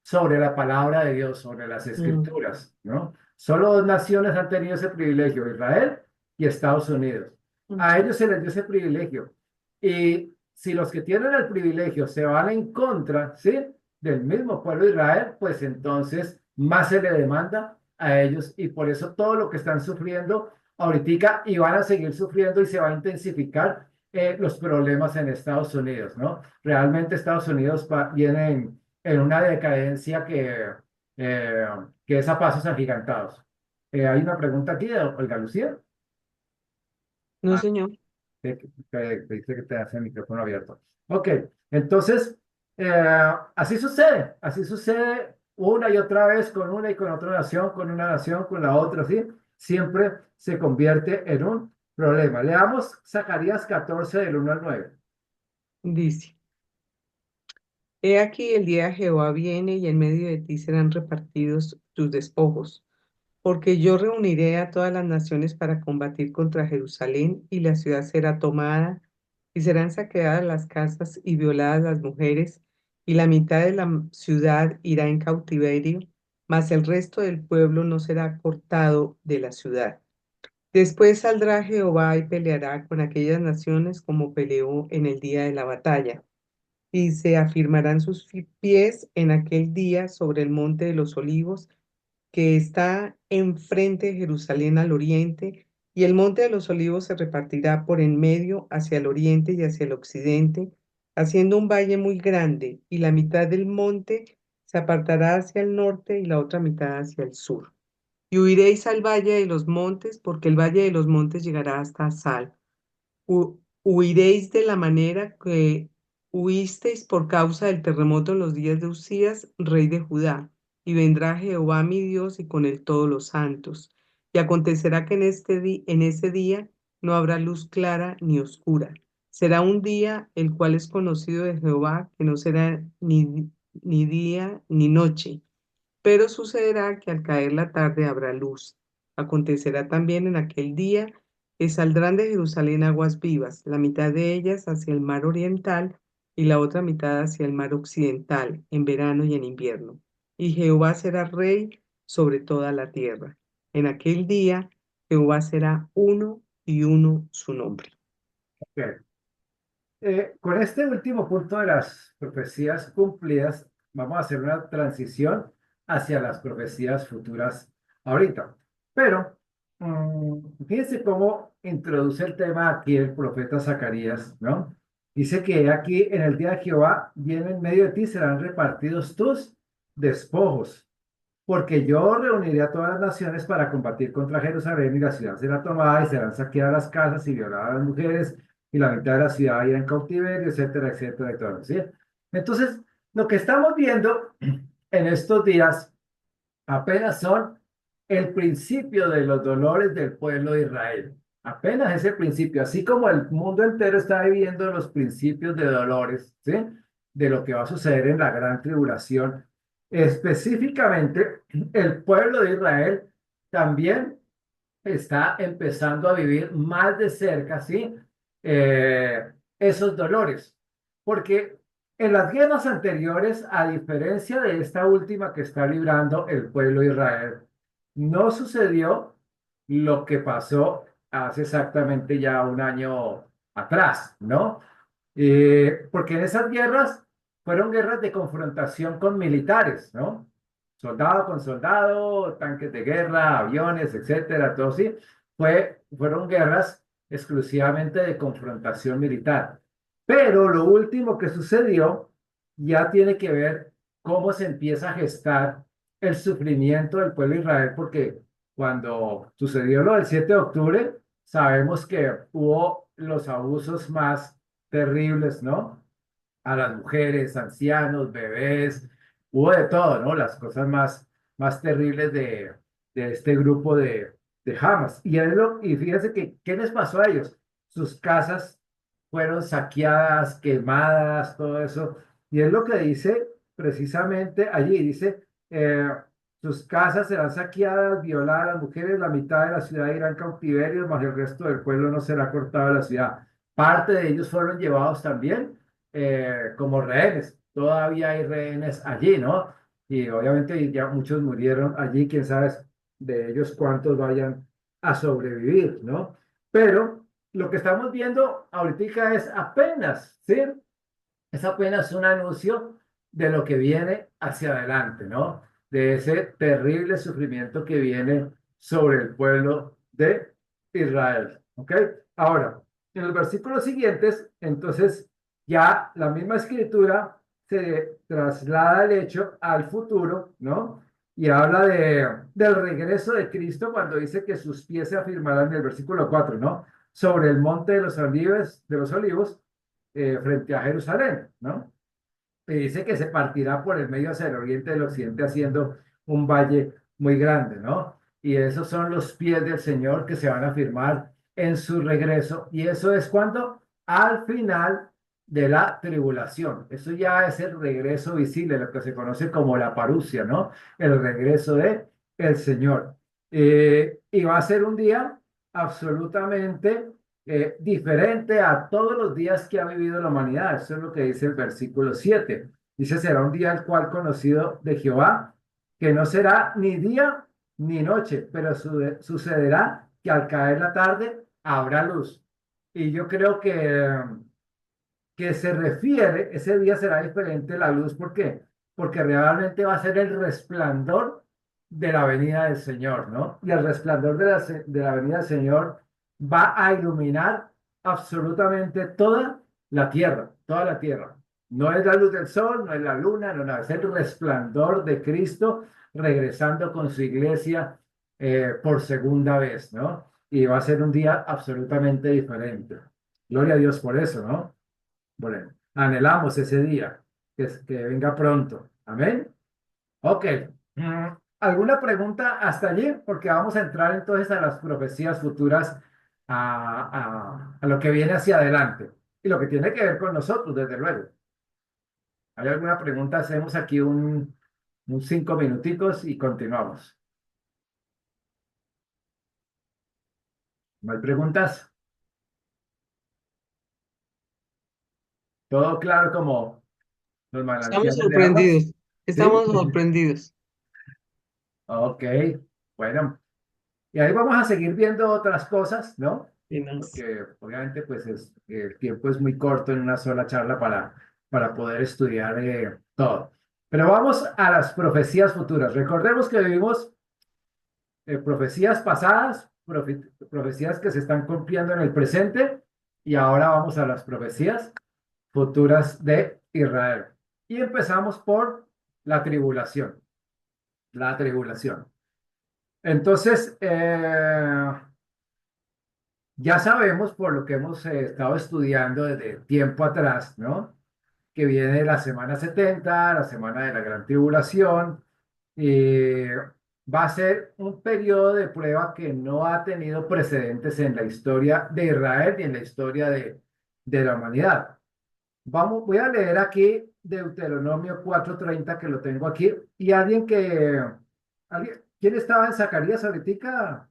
sobre la palabra de Dios, sobre las Mm, escrituras, ¿no? Solo dos naciones han tenido ese privilegio, Israel y Estados Unidos. mm, A ellos se les dio ese privilegio. Y si los que tienen el privilegio se van en contra, ¿sí? Del mismo pueblo de Israel, pues entonces más se le demanda a ellos y por eso todo lo que están sufriendo ahorita y van a seguir sufriendo y se va a intensificar los problemas en Estados Unidos, ¿no? Realmente Estados Unidos viene en una decadencia eh, que es a pasos agigantados. Hay una pregunta aquí de Olga Lucía. No, señor. Te dice que te hace el micrófono abierto. Ok, entonces, así sucede una y otra vez con una y con otra nación, con una nación, con la otra, ¿sí? Siempre se convierte en un problema. Leamos Zacarías 14 del 1 al 9. Dice, he aquí el día de Jehová viene y en medio de ti serán repartidos tus despojos, porque yo reuniré a todas las naciones para combatir contra Jerusalén y la ciudad será tomada y serán saqueadas las casas y violadas las mujeres y la mitad de la ciudad irá en cautiverio, mas el resto del pueblo no será cortado de la ciudad. Después saldrá Jehová y peleará con aquellas naciones como peleó en el día de la batalla y se afirmarán sus pies en aquel día sobre el monte de los olivos que está enfrente de Jerusalén al oriente, y el monte de los olivos se repartirá por en medio hacia el oriente y hacia el occidente, haciendo un valle muy grande, y la mitad del monte se apartará hacia el norte y la otra mitad hacia el sur. Y huiréis al valle de los montes, porque el valle de los montes llegará hasta Sal. Huiréis de la manera que huisteis por causa del terremoto en los días de Usías, rey de Judá, y vendrá Jehová mi Dios y con él todos los santos. Y acontecerá que en ese día no habrá luz clara ni oscura. Será un día el cual es conocido de Jehová, que no será ni día ni noche, pero sucederá que al caer la tarde habrá luz. Acontecerá también en aquel día que saldrán de Jerusalén aguas vivas, la mitad de ellas hacia el mar oriental y la otra mitad hacia el mar occidental, en verano y en invierno. Y Jehová será rey sobre toda la tierra. En aquel día Jehová será uno y uno su nombre. Ok. Con este último punto de las profecías cumplidas, vamos a hacer una transición hacia las profecías futuras ahorita. Pero fíjense cómo introduce el tema aquí el profeta Zacarías, ¿no? Dice que aquí en el día de Jehová viene en medio de ti, serán repartidos tus despojos, porque yo reuniré a todas las naciones para combatir contra Jerusalén y la ciudad será tomada y serán saqueadas las casas y violadas las mujeres y la mitad de la ciudad irá en cautiverio, etcétera, etcétera, y todo, ¿sí? Entonces, lo que estamos viendo en estos días apenas son el principio de los dolores del pueblo de Israel. Apenas es el principio, así como el mundo entero está viviendo los principios de dolores, ¿sí? De lo que va a suceder en la gran tribulación. Específicamente, el pueblo de Israel también está empezando a vivir más de cerca, ¿sí? Esos dolores. Porque en las guerras anteriores, a diferencia de esta última que está librando el pueblo de Israel, no sucedió lo que pasó hace exactamente ya un año atrás, ¿no? Porque en esas guerras fueron guerras de confrontación con militares, ¿no? Soldado con soldado, tanques de guerra, aviones, etcétera, todo sí. Fueron guerras exclusivamente de confrontación militar. Pero lo último que sucedió ya tiene que ver cómo se empieza a gestar el sufrimiento del pueblo de Israel, porque cuando sucedió lo del 7 de octubre, sabemos que hubo los abusos más terribles, ¿no? A las mujeres, ancianos, bebés, hubo de todo, ¿no? Las cosas más terribles de este grupo de Hamas. Y fíjense que, ¿qué les pasó a ellos? Sus casas fueron saqueadas, quemadas, todo eso. Y es lo que dice precisamente allí, dice, sus casas serán saqueadas, violadas, las mujeres, la mitad de la ciudad irá en cautiverio, mas el resto del pueblo no será cortado de la ciudad. Parte de ellos fueron llevados también como rehenes. Todavía hay rehenes allí, ¿no? Y obviamente ya muchos murieron allí, quién sabe de ellos cuántos vayan a sobrevivir, ¿no? Pero lo que estamos viendo ahorita es apenas, ¿sí? Es apenas un anuncio de lo que viene hacia adelante, ¿no? De ese terrible sufrimiento que viene sobre el pueblo de Israel, ¿ok? Ahora, en los versículos siguientes, entonces, ya la misma escritura se traslada el hecho al futuro, ¿no? Y habla del regreso de Cristo cuando dice que sus pies se afirmarán en el versículo 4, ¿no? Sobre el monte de los olivos, frente a Jerusalén, ¿no? Y dice que se partirá por el medio hacia el oriente del occidente haciendo un valle muy grande, ¿no? Y esos son los pies del Señor que se van a firmar en su regreso. Y eso es cuando al final de la tribulación. Eso ya es el regreso visible, lo que se conoce como la parusia, ¿no? El regreso de el Señor. Y va a ser un día absolutamente diferente a todos los días que ha vivido la humanidad. Eso es lo que dice el versículo 7. Dice, será un día el cual conocido de Jehová, que no será ni día ni noche, pero sucederá que al caer la tarde habrá luz. Y yo creo que se refiere, ese día será diferente la luz. ¿Por qué? Porque realmente va a ser el resplandor de la venida del Señor, ¿no? Y el resplandor de la venida del Señor va a iluminar absolutamente toda la tierra. No es la luz del sol, no es la luna, no, no, es el resplandor de Cristo regresando con su iglesia por segunda vez, ¿no? Y va a ser un día absolutamente diferente. Gloria a Dios por eso, ¿no? Bueno, anhelamos ese día, que venga pronto. Amén. Ok. ¿Alguna pregunta hasta allí? Porque vamos a entrar entonces a las profecías futuras, a lo que viene hacia adelante y lo que tiene que ver con nosotros, desde luego. ¿Hay alguna pregunta? Hacemos aquí un 5 minuticos y continuamos. ¿No hay preguntas? ¿Todo claro como los Estamos manantiales de aguas? sorprendidos, ¿Sí? estamos sorprendidos. Ok, bueno. Y ahí vamos a seguir viendo otras cosas, ¿no? Y nos- Porque obviamente pues el tiempo es muy corto en una sola charla para poder estudiar todo. Pero vamos a las profecías futuras. Recordemos que vivimos profecías pasadas, profecías que se están cumpliendo en el presente, y ahora vamos a las profecías futuras de Israel. Y empezamos por la tribulación. La tribulación. Entonces, ya sabemos por lo que hemos estado estudiando desde tiempo atrás, ¿no? Que viene la semana 70, la semana de la gran tribulación, y va a ser un periodo de prueba que no ha tenido precedentes en la historia de Israel ni en la historia de la humanidad. Voy a leer aquí Deuteronomio 4:30, que lo tengo aquí, y ¿quién estaba en Zacarías ahorita?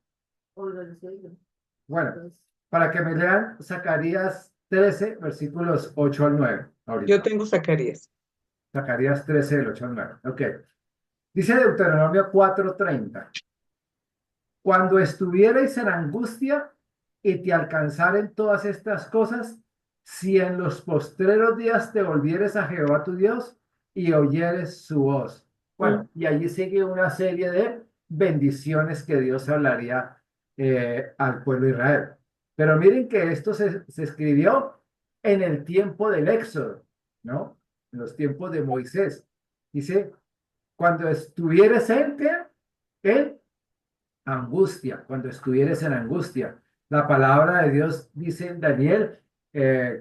O lo sé yo. Bueno, Pues, para que me lean Zacarías 13, versículos 8 al 9, Yo ahorita. tengo Zacarías. Zacarías 13, del 8 al 9. Ok. Dice Deuteronomio 4:30. Cuando estuvierais en angustia y te alcanzaren todas estas cosas, si en los postreros días te volvieres a Jehová tu Dios y oyeres su voz. Bueno, y allí sigue una serie de bendiciones que Dios hablaría al pueblo de Israel. Pero miren que esto se escribió en el tiempo del Éxodo, ¿no? En los tiempos de Moisés. Dice, cuando estuvieres en angustia, cuando estuvieres en angustia. La palabra de Dios dice en Daniel,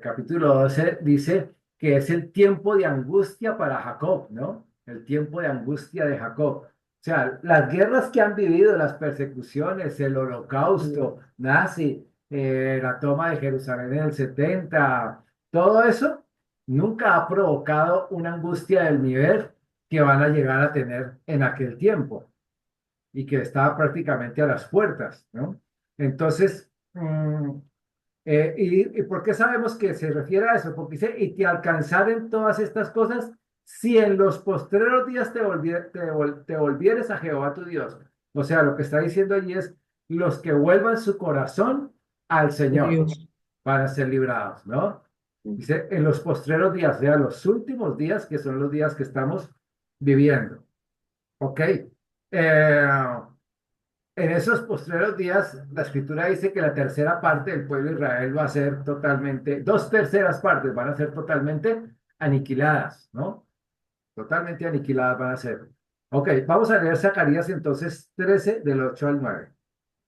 capítulo 12, dice que es el tiempo de angustia para Jacob, ¿no? El tiempo de angustia de Jacob. O sea, las guerras que han vivido, las persecuciones, el holocausto nazi, la toma de Jerusalén en el 70, todo eso nunca ha provocado una angustia del nivel que van a llegar a tener en aquel tiempo y que estaba prácticamente a las puertas, ¿no? Entonces, ¿y por qué sabemos que se refiere a eso? Porque dice, y te alcanzaren todas estas cosas si en los postreros días te volvieres a Jehová tu Dios. O sea, lo que está diciendo allí es los que vuelvan su corazón al Señor. Dios. van a ser librados, ¿no? Dice, en los postreros días, o sea, los últimos días, que son los días que estamos viviendo. ¿Ok? En esos postreros días, la escritura dice que la tercera parte del pueblo de Israel va a ser totalmente, dos terceras partes van a ser totalmente aniquiladas, ¿no? Totalmente aniquiladas van a ser. Ok, vamos a leer Zacarías entonces 13 del 8 al 9.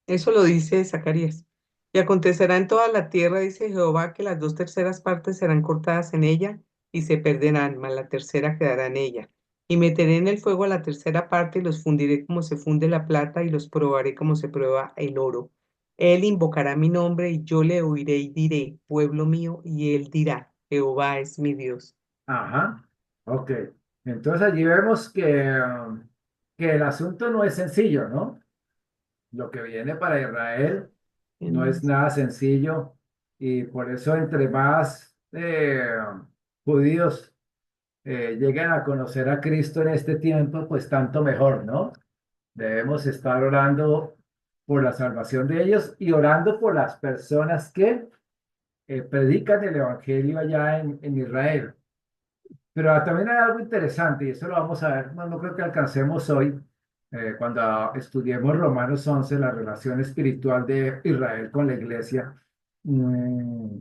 Eso lo dice Zacarías. Y acontecerá en toda la tierra, dice Jehová, que las dos terceras partes serán cortadas en ella y se perderán, mas la tercera quedará en ella. Y meteré en el fuego a la tercera parte y los fundiré como se funde la plata y los probaré como se prueba el oro. Él invocará mi nombre y yo le oiré y diré, pueblo mío, y él dirá, Jehová es mi Dios. Ajá, ok. Entonces allí vemos que el asunto no es sencillo, ¿no? Lo que viene para Israel no es nada sencillo y por eso entre más judíos lleguen a conocer a Cristo en este tiempo, pues tanto mejor, ¿no? Debemos estar orando por la salvación de ellos y orando por las personas que predican el Evangelio allá en Israel. Pero también hay algo interesante y eso lo vamos a ver, no creo que alcancemos hoy, cuando estudiemos Romanos 11, la relación espiritual de Israel con la iglesia. Mm,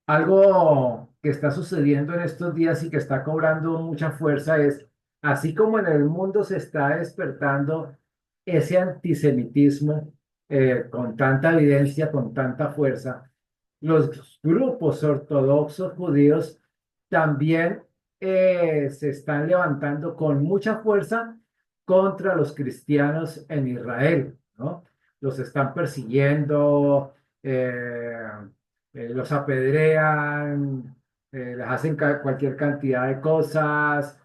Algo que está sucediendo en estos días y que está cobrando mucha fuerza es, así como en el mundo se está despertando ese antisemitismo con tanta evidencia, con tanta fuerza, los grupos ortodoxos judíos también se están levantando con mucha fuerza contra los cristianos en Israel, ¿no? Los están persiguiendo, los apedrean, les hacen cualquier cantidad de cosas,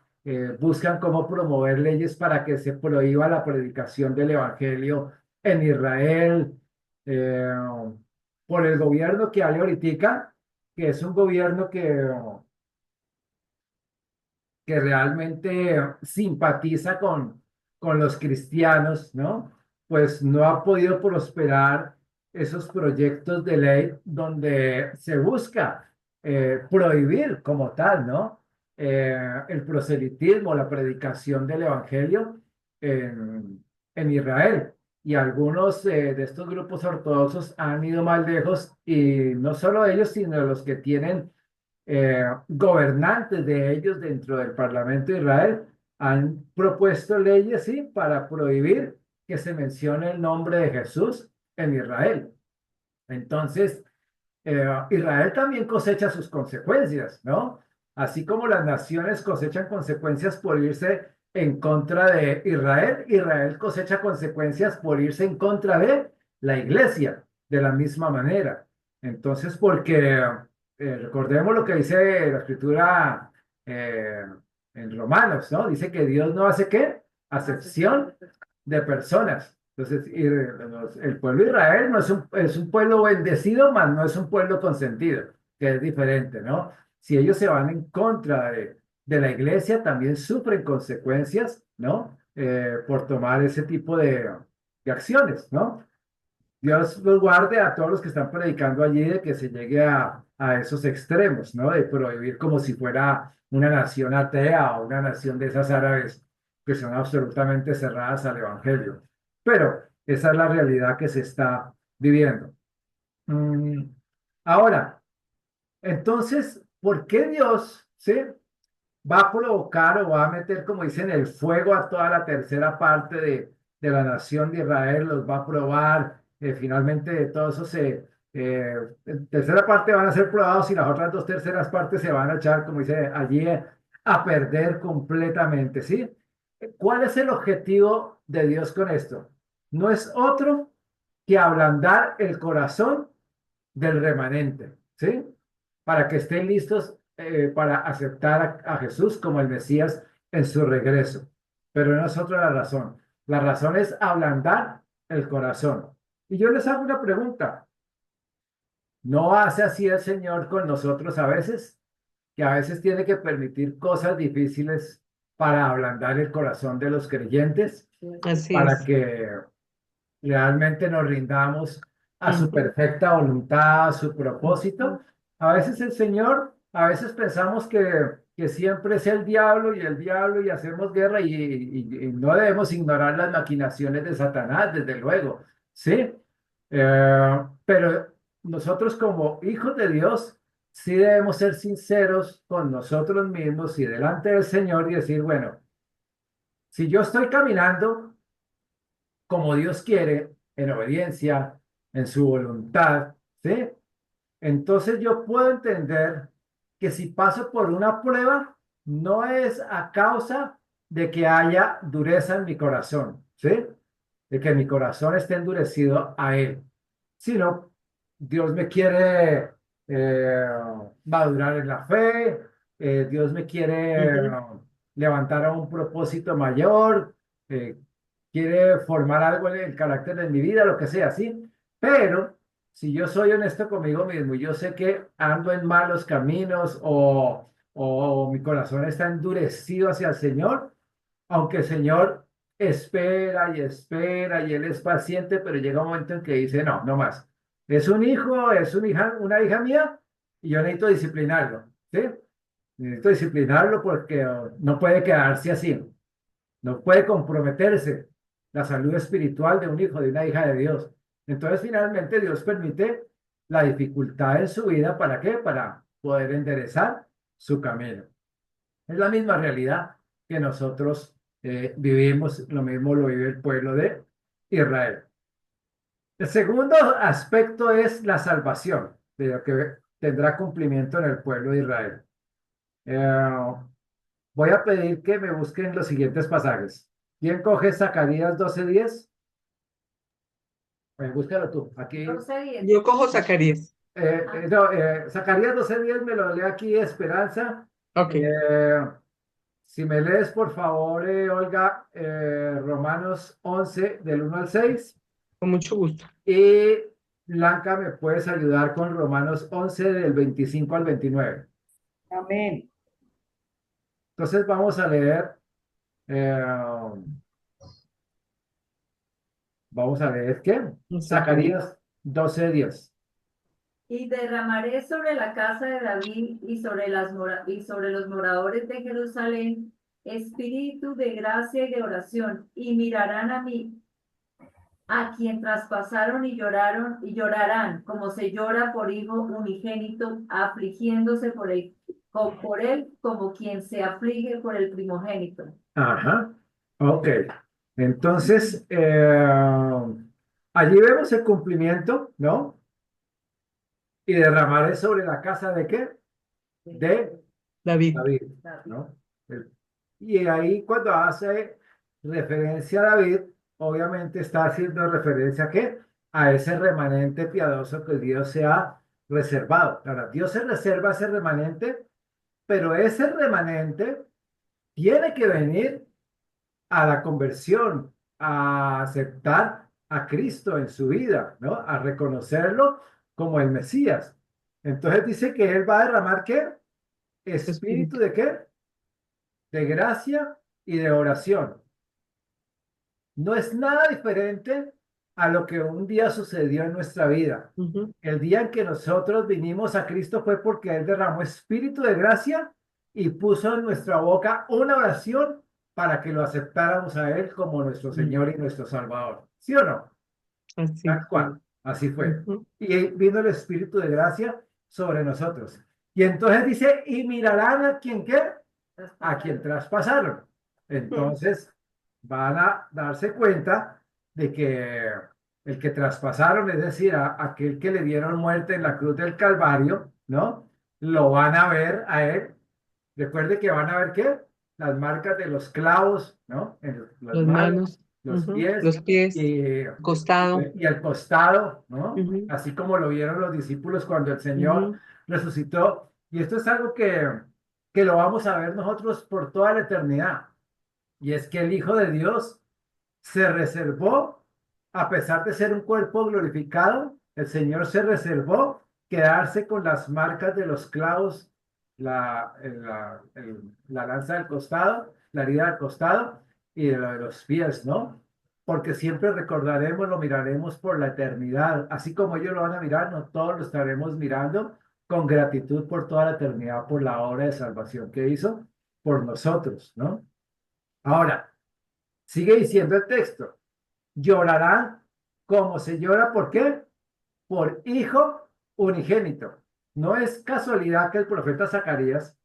buscan cómo promover leyes para que se prohíba la predicación del evangelio en Israel, eh, por el gobierno que hay ahorita, que es un gobierno que realmente simpatiza con los cristianos, ¿no? Pues no ha podido prosperar esos proyectos de ley donde se busca prohibir como tal, ¿no? El proselitismo, la predicación del evangelio en Israel. Y algunos de estos grupos ortodoxos han ido más lejos y no solo ellos, sino los que tienen gobernantes de ellos dentro del Parlamento de Israel han propuesto leyes, sí, para prohibir que se mencione el nombre de Jesús en Israel. Entonces, Israel también cosecha sus consecuencias, ¿no? Así como las naciones cosechan consecuencias por irse en contra de Israel, Israel cosecha consecuencias por irse en contra de la iglesia, de la misma manera. Entonces, porque recordemos lo que dice la escritura en Romanos, ¿no? Dice que Dios no hace qué, acepción de personas. Entonces, el pueblo de Israel no es un pueblo bendecido, mas no es un pueblo consentido, que es diferente, ¿no? Si ellos se van en contra de la iglesia, también sufren consecuencias, ¿no? Por tomar ese tipo de acciones, ¿no? Dios los guarde a todos los que están predicando allí de que se llegue a esos extremos, ¿no? De prohibir como si fuera una nación atea o una nación de esas árabes que son absolutamente cerradas al evangelio. Pero esa es la realidad que se está viviendo. Mm, Ahora, entonces, ¿por qué Dios, sí, va a provocar o va a meter, como dicen, el fuego a toda la tercera parte de la nación de Israel? Los va a probar, finalmente de todo eso en tercera parte van a ser probados y las otras dos terceras partes se van a echar, como dice allí, a perder completamente, ¿sí? ¿Cuál es el objetivo de Dios con esto? No es otro que ablandar el corazón del remanente, ¿sí? Para que estén listos para aceptar a Jesús como el Mesías en su regreso. Pero no es otra la razón. La razón es ablandar el corazón. Y yo les hago una pregunta. ¿No hace así el Señor con nosotros a veces? Que a veces tiene que permitir cosas difíciles para ablandar el corazón de los creyentes, Así para es. que realmente nos rindamos a su Ujú, perfecta voluntad, a su propósito. ujú, A veces el Señor, a veces pensamos que siempre es el diablo y hacemos guerra y no debemos ignorar las maquinaciones de Satanás, desde luego, ¿sí? Pero nosotros como hijos de Dios, sí debemos ser sinceros con nosotros mismos y delante del Señor y decir, bueno, si yo estoy caminando como Dios quiere, en obediencia, en su voluntad, ¿sí? Entonces yo puedo entender que si paso por una prueba, no es a causa de que haya dureza en mi corazón, ¿sí? De que mi corazón esté endurecido a Él, sino Dios me quiere eh, madurar en la fe, Dios me quiere ujú. levantar a un propósito mayor, eh, quiere formar algo en el carácter de mi vida, lo que sea, ¿sí? Pero si yo soy honesto conmigo mismo y yo sé que ando en malos caminos o mi corazón está endurecido hacia el Señor, aunque el Señor espera y espera y Él es paciente, pero llega un momento en que dice, no, no más. Es un hijo, es una hija mía y yo necesito disciplinarlo, ¿sí? Necesito disciplinarlo porque no puede quedarse así, no puede comprometerse la salud espiritual de un hijo, de una hija de Dios. Entonces, finalmente, Dios permite la dificultad en su vida. ¿Para qué? Para poder enderezar su camino. Es la misma realidad que nosotros vivimos, lo mismo lo vive el pueblo de Israel. El segundo aspecto es la salvación, de lo que tendrá cumplimiento en el pueblo de Israel. Eh, Voy a pedir que me busquen los siguientes pasajes. ¿Quién coge Zacarías 12:10? Búscalo tú. Aquí, 12:10. Yo cojo Zacarías. no, Zacarías 12:10 me lo lee aquí Esperanza. Ok, Eh, si me lees, por favor, Olga, Romanos 11 del 1 al 6. con mucho gusto. Y Blanca, ¿me puedes ayudar con Romanos 11 del 25 al 29? Amén. Entonces vamos a leer, eh, ¿qué? Zacarías. Zacarías 12:10. Y derramaré sobre la casa de David y sobre y sobre los moradores de Jerusalén espíritu de gracia y de oración, y mirarán a mí, a quien traspasaron y llorarán, como se llora por hijo unigénito, afligiéndose por él como quien se aflige por el primogénito. Ajá, ok. Entonces, allí vemos el cumplimiento, ¿no? Y derramaré sobre la casa de qué? De David. David, ¿no? El- Y ahí cuando hace referencia a David, obviamente está haciendo referencia a qué? A ese remanente piadoso que Dios se ha reservado. Ahora, Dios se reserva ese remanente, pero ese remanente tiene que venir a la conversión, a aceptar a Cristo en su vida, ¿no? A reconocerlo como el Mesías. Entonces dice que Él va a derramar ¿qué? Espíritu Espíritu. de qué? De gracia y de oración. No es nada diferente a lo que un día sucedió en nuestra vida. Ujú, El día en que nosotros vinimos a Cristo fue porque Él derramó espíritu de gracia y puso en nuestra boca una oración para que lo aceptáramos a Él como nuestro ujú. Señor y nuestro Salvador. ¿Sí o no? Así Tal fue. cual. Así fue. Ujú, Y vino el espíritu de gracia sobre nosotros. Y entonces dice, y mirarán a quien qué, a quien traspasaron. ujú. Entonces van a darse cuenta de que el que traspasaron, es decir, a aquel que le dieron muerte en la cruz del Calvario, ¿no? Lo van a ver a él. Recuerde que van a ver qué? Las marcas de los clavos, ¿no? En las Las manos, manos, los ujú, pies los pies, y, costado. y el costado, ¿no? Ujú, Así como lo vieron los discípulos cuando el Señor ujú, resucitó. Y esto es algo que lo vamos a ver nosotros por toda la eternidad. Y es que el Hijo de Dios se reservó, a pesar de ser un cuerpo glorificado, el Señor se reservó quedarse con las marcas de los clavos, la lanza del costado, la herida del costado y de, lo de los pies, ¿no? porque siempre recordaremos, lo miraremos por la eternidad. Así como ellos lo van a mirar, no todos lo estaremos mirando con gratitud por toda la eternidad, por la obra de salvación que hizo por nosotros, ¿no? Ahora, sigue diciendo el texto, llorarán como se llora, ¿por qué? Por hijo unigénito. No es casualidad que el profeta Zacarías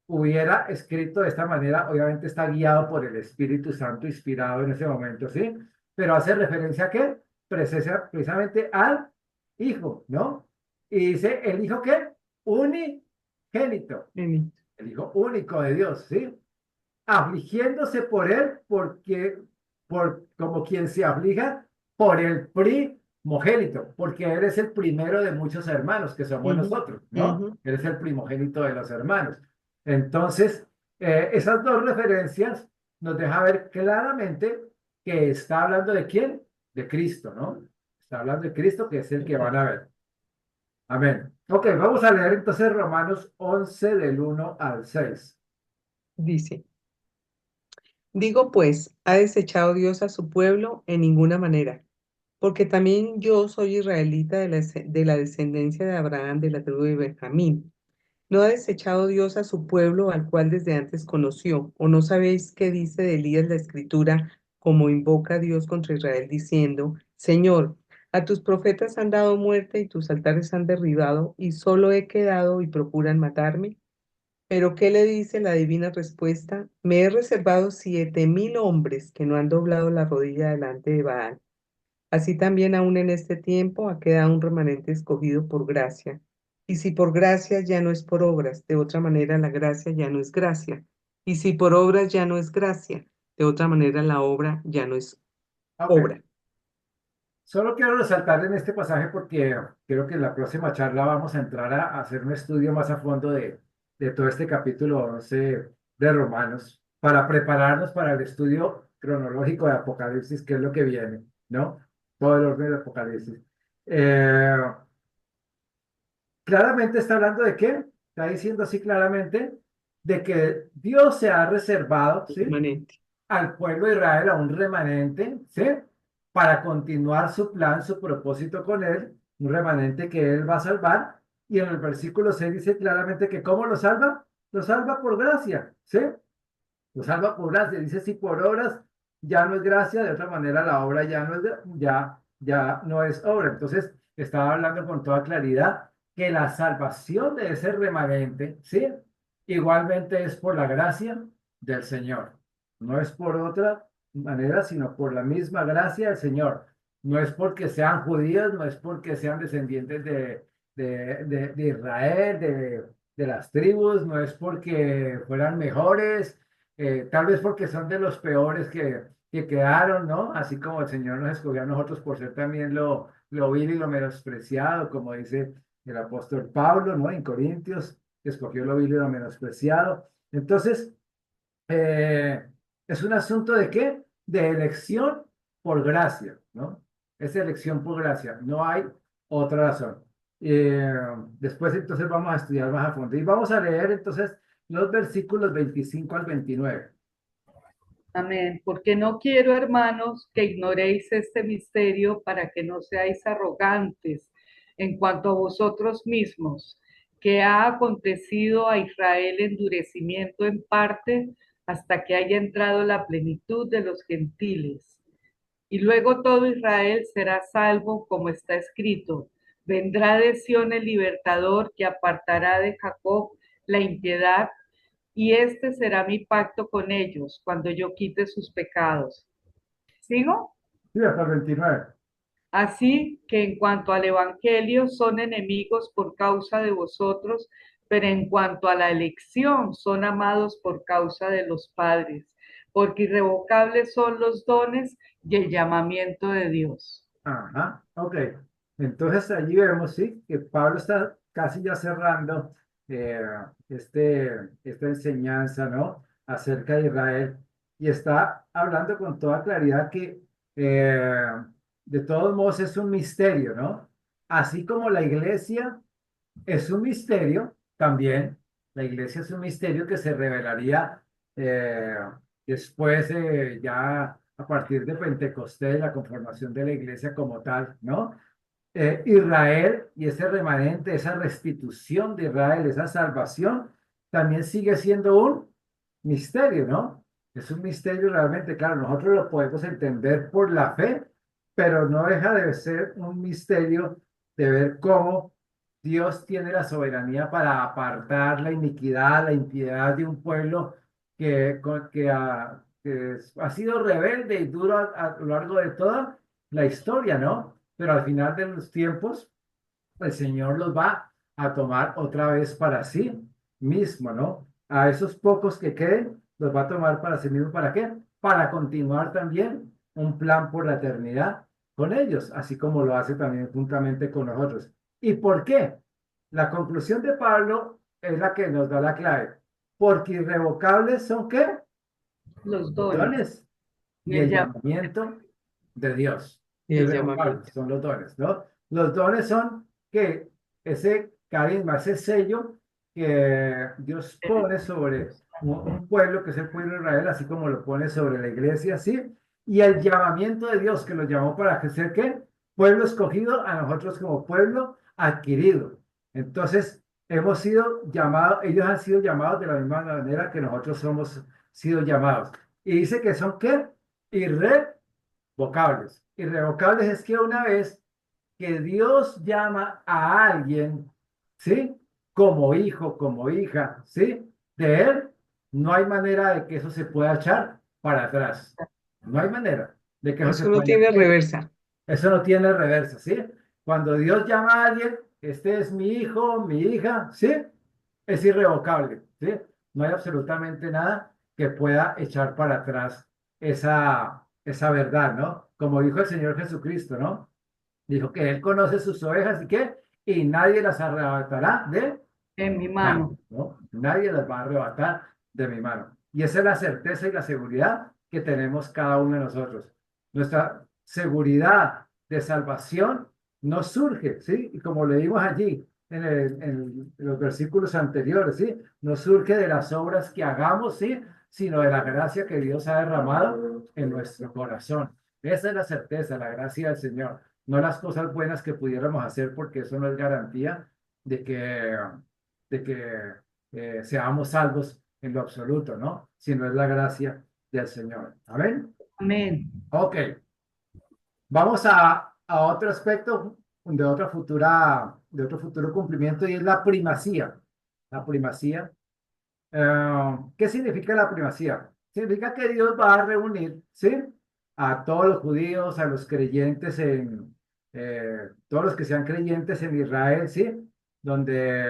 hubiera escrito de esta manera, obviamente está guiado por el Espíritu Santo, inspirado en ese momento, ¿sí? Pero hace referencia a qué? Precisamente al hijo, ¿no? Y dice, ¿el hijo qué? Unigénito, Amén. el hijo único de Dios, ¿sí? Afligiéndose por él, porque, como quien se aflija por el primogénito, porque él es el primero de muchos hermanos que somos Ujú, nosotros, ¿no? ujú. Él es el primogénito de los hermanos. Entonces, esas dos referencias nos deja ver claramente que está hablando de quién, de Cristo, ¿no? Está hablando de Cristo, que es el que van a ver. Amén. Ok, vamos a leer entonces Romanos 11 del 1 al 6. Dice, digo pues, ¿ha desechado Dios a su pueblo? En ninguna manera, porque también yo soy israelita de la descendencia de Abraham, de la tribu de Benjamín. ¿No ha desechado Dios a su pueblo al cual desde antes conoció? ¿O no sabéis qué dice de Elías la escritura, como invoca a Dios contra Israel, diciendo, Señor, a tus profetas han dado muerte y tus altares han derribado, y solo he quedado y procuran matarme? Pero ¿qué le dice la divina respuesta? Me he reservado 7,000 hombres que no han doblado la rodilla delante de Baal. Así también aún en este tiempo ha quedado un remanente escogido por gracia. Y si por gracia ya no es por obras, de otra manera la gracia ya no es gracia. Y si por obras ya no es gracia, de otra manera la obra ya no es Ok, obra. solo quiero resaltar en este pasaje porque creo que en la próxima charla vamos a entrar a hacer un estudio más a fondo de todo este capítulo 11 de Romanos para prepararnos para el estudio cronológico de Apocalipsis, que es lo que viene, ¿no? Todo el orden de Apocalipsis. Eh, Claramente está hablando de qué? Está diciendo así claramente de que Dios se ha reservado, ¿sí? Remanente. Al pueblo de Israel, a un remanente, ¿sí? Para continuar su plan, su propósito con él, un remanente que él va a salvar. Y en el versículo 6 dice claramente que ¿cómo lo salva? Lo salva por gracia, ¿sí? Lo salva por gracia. Dice, si por obras ya no es gracia, de otra manera la obra ya no es, ya no es obra. Entonces, estaba hablando con toda claridad que la salvación de ese remanente, ¿sí? Igualmente es por la gracia del Señor. No es por otra manera, sino por la misma gracia del Señor. No es porque sean judíos, no es porque sean descendientes de Israel, de las tribus, no es porque fueran mejores, tal vez porque son de los peores que quedaron, ¿no? Así como el Señor nos escogió a nosotros por ser también lo vil y lo menospreciado, como dice el apóstol Pablo, ¿no? En Corintios, escogió lo vil y lo menospreciado. Entonces, eh, es un asunto de qué? De elección por gracia, ¿no? Es elección por gracia, no hay otra razón. Eh, Después entonces vamos a estudiar más a fondo y vamos a leer entonces los versículos 25 al 29. Amén. Porque no quiero, hermanos, que ignoréis este misterio para que no seáis arrogantes en cuanto a vosotros mismos, que ha acontecido a Israel endurecimiento en parte hasta que haya entrado la plenitud de los gentiles. Y luego todo Israel será salvo, como está escrito. Vendrá de Sión el libertador que apartará de Jacob la impiedad, y este será mi pacto con ellos cuando yo quite sus pecados. ¿Sigo? Sí, hasta el 29. Así que en cuanto al Evangelio son enemigos por causa de vosotros, pero en cuanto a la elección son amados por causa de los padres, porque irrevocables son los dones y el llamamiento de Dios. Ajá, ok. Entonces allí vemos, sí, que Pablo está casi ya cerrando eh, esta enseñanza, ¿no? Acerca de Israel y está hablando con toda claridad que eh, de todos modos es un misterio, ¿no? Así como la iglesia es un misterio, también la iglesia es un misterio que se revelaría eh, después ya a partir de Pentecostés, la conformación de la iglesia como tal, ¿no? Israel y ese remanente, esa restitución de Israel, esa salvación, también sigue siendo un misterio, ¿no? Es un misterio realmente, claro, nosotros lo podemos entender por la fe, pero no deja de ser un misterio de ver cómo Dios tiene la soberanía para apartar la iniquidad, la impiedad de un pueblo que ha sido rebelde y duro a lo largo de toda la historia, ¿no? Pero al final de los tiempos, el Señor los va a tomar otra vez para sí mismo, ¿no? A esos pocos que queden, los va a tomar para sí mismo. ¿Para qué? Para continuar también un plan por la eternidad con ellos, así como lo hace también juntamente con nosotros. ¿Y por qué? La conclusión de Pablo es la que nos da la clave. Porque irrevocables son ¿qué? Los Los dones dones y y el el llamado. llamamiento de Dios. Y el Irrevocables llamamiento. son los dones, ¿no? Los dones son que ese carisma, ese sello que Dios pone sobre un pueblo que es el pueblo de Israel, así como lo pone sobre la iglesia, ¿sí? Y el llamamiento de Dios que los llamó para que ser ¿qué? Pueblo escogido, a nosotros como pueblo adquirido. Entonces, hemos sido llamados, ellos han sido llamados de la misma manera que nosotros somos sido llamados. Y dice que son ¿qué? Irrevocables. Irrevocables es que una vez que Dios llama a alguien, ¿sí? Como hijo, como hija, ¿sí? De él, no hay manera de que eso se pueda echar para atrás. No hay manera de que eso se Eso no pueda tiene echar. reversa. Eso no tiene reversa, ¿sí? Cuando Dios llama a alguien, este es mi hijo, mi hija, ¿sí? Es irrevocable, ¿sí? No hay absolutamente nada que pueda echar para atrás esa verdad, ¿no? Como dijo el Señor Jesucristo, ¿no? Dijo que Él conoce sus ovejas y que, y nadie las arrebatará de En mi mano, mano. ¿no? Nadie las va a arrebatar de mi mano. Y esa es la certeza y la seguridad que tenemos cada uno de nosotros. Nuestra seguridad de salvación no surge, ¿sí? Y como leímos allí en los versículos anteriores, ¿sí? No surge de las obras que hagamos, ¿sí? Sino de la gracia que Dios ha derramado en nuestro corazón. Esa es la certeza, la gracia del Señor. No las cosas buenas que pudiéramos hacer, porque eso no es garantía de que seamos salvos en lo absoluto, ¿no? Sino es la gracia del Señor. Amén. Amén. Ok, vamos a otro aspecto de otro futuro cumplimiento y es la primacía. La primacía. ¿Qué significa la primacía? Significa que Dios va a reunir, ¿sí? A todos los judíos, a los creyentes todos los que sean creyentes en Israel, ¿sí? Donde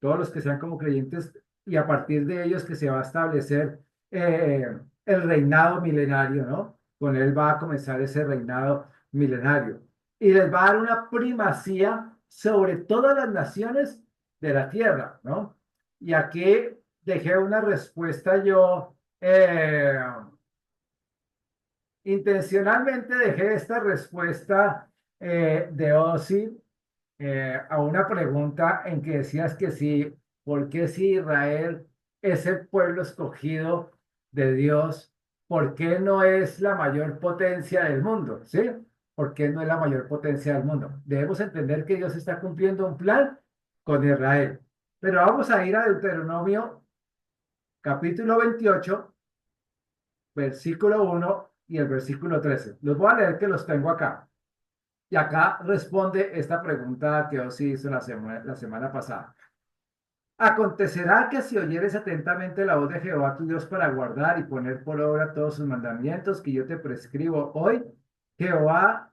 todos los que sean como creyentes y a partir de ellos que se va a establecer el reinado milenario, ¿no? Con él va a comenzar ese reinado milenario y les va a dar una primacía sobre todas las naciones de la tierra, ¿no? Y aquí dejé una respuesta yo, intencionalmente dejé esta respuesta de Ozzy a una pregunta en que decías que sí, ¿por qué si Israel es el pueblo escogido de Dios, por qué no es la mayor potencia del mundo? ¿Sí? ¿Por qué no es la mayor potencia del mundo? Debemos entender que Dios está cumpliendo un plan con Israel. Pero vamos a ir a Deuteronomio capítulo 28 versículo 1 y el versículo 13. Los voy a leer que los tengo acá. Y acá responde esta pregunta que os hizo la semana pasada. Acontecerá que si oyeres atentamente la voz de Jehová tu Dios para guardar y poner por obra todos sus mandamientos que yo te prescribo hoy,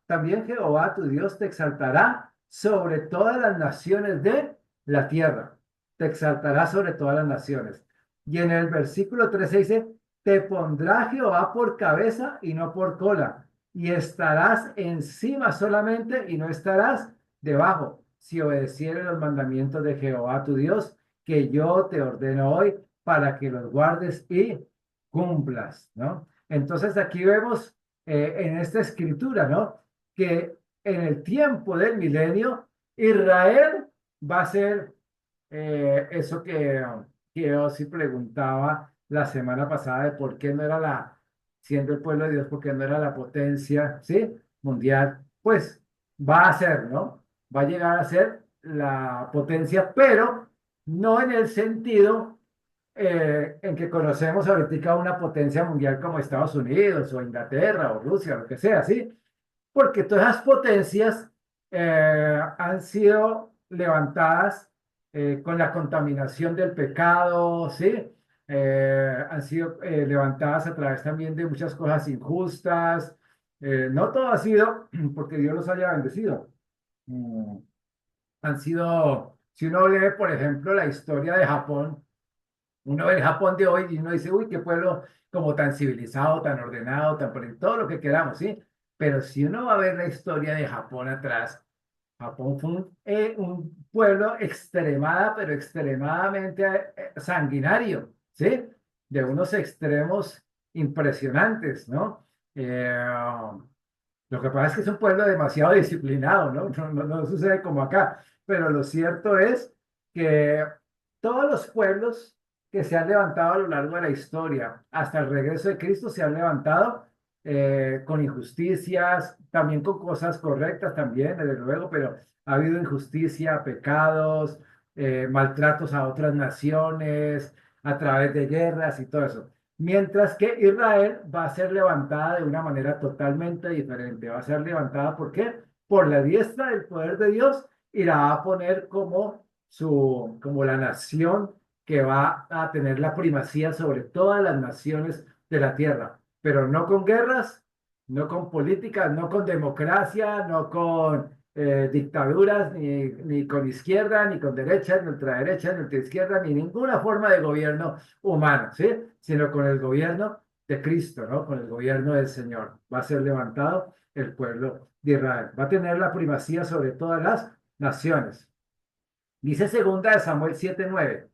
también Jehová tu Dios te exaltará sobre todas las naciones de la tierra. Te exaltará sobre todas las naciones. Y en el versículo 13 dice, te pondrá Jehová por cabeza y no por cola, y estarás encima solamente y no estarás debajo, si obedecieres los mandamientos de Jehová tu Dios que yo te ordeno hoy para que los guardes y cumplas, ¿no? Entonces aquí vemos en esta escritura, ¿no? Que en el tiempo del milenio, Israel va a ser eso que Osi preguntaba la semana pasada de por qué no era siendo el pueblo de Dios, porque no era la potencia, ¿sí? Mundial, pues va a ser, ¿no? Va a llegar a ser la potencia, pero no en el sentido en que conocemos ahorita una potencia mundial como Estados Unidos o Inglaterra o Rusia, lo que sea, ¿sí? Porque todas esas potencias han sido levantadas con la contaminación del pecado, ¿sí? Han sido levantadas a través también de muchas cosas injustas. No todo ha sido porque Dios los haya bendecido. Mm, Han sido, si uno lee, por ejemplo, la historia de Japón, uno ve el Japón de hoy y uno dice, uy, qué pueblo como tan civilizado, tan ordenado, todo lo que queramos, ¿sí? Pero si uno va a ver la historia de Japón atrás, Japón fue un pueblo pero extremadamente sanguinario, ¿sí? De unos extremos impresionantes, ¿no? Lo que pasa es que es un pueblo demasiado disciplinado, ¿no? No sucede como acá. Pero lo cierto es que todos los pueblos que se han levantado a lo largo de la historia, hasta el regreso de Cristo, se han levantado con injusticias, también con cosas correctas, también, desde luego, pero ha habido injusticia, pecados, maltratos a otras naciones, a través de guerras y todo eso. Mientras que Israel va a ser levantada de una manera totalmente diferente. Va a ser levantada, ¿por qué? Por la diestra del poder de Dios y la va a poner como la nación que va a tener la primacía sobre todas las naciones de la tierra. Pero no con guerras, no con políticas, no con democracia, no con dictaduras, ni con izquierda, ni con derecha, ni ultraderecha, ni ultraizquierda, ni ninguna forma de gobierno humano, ¿sí? Sino con el gobierno de Cristo, ¿no? Con el gobierno del Señor. Va a ser levantado el pueblo de Israel. Va a tener la primacía sobre todas las naciones. Dice segunda de Samuel 7:9.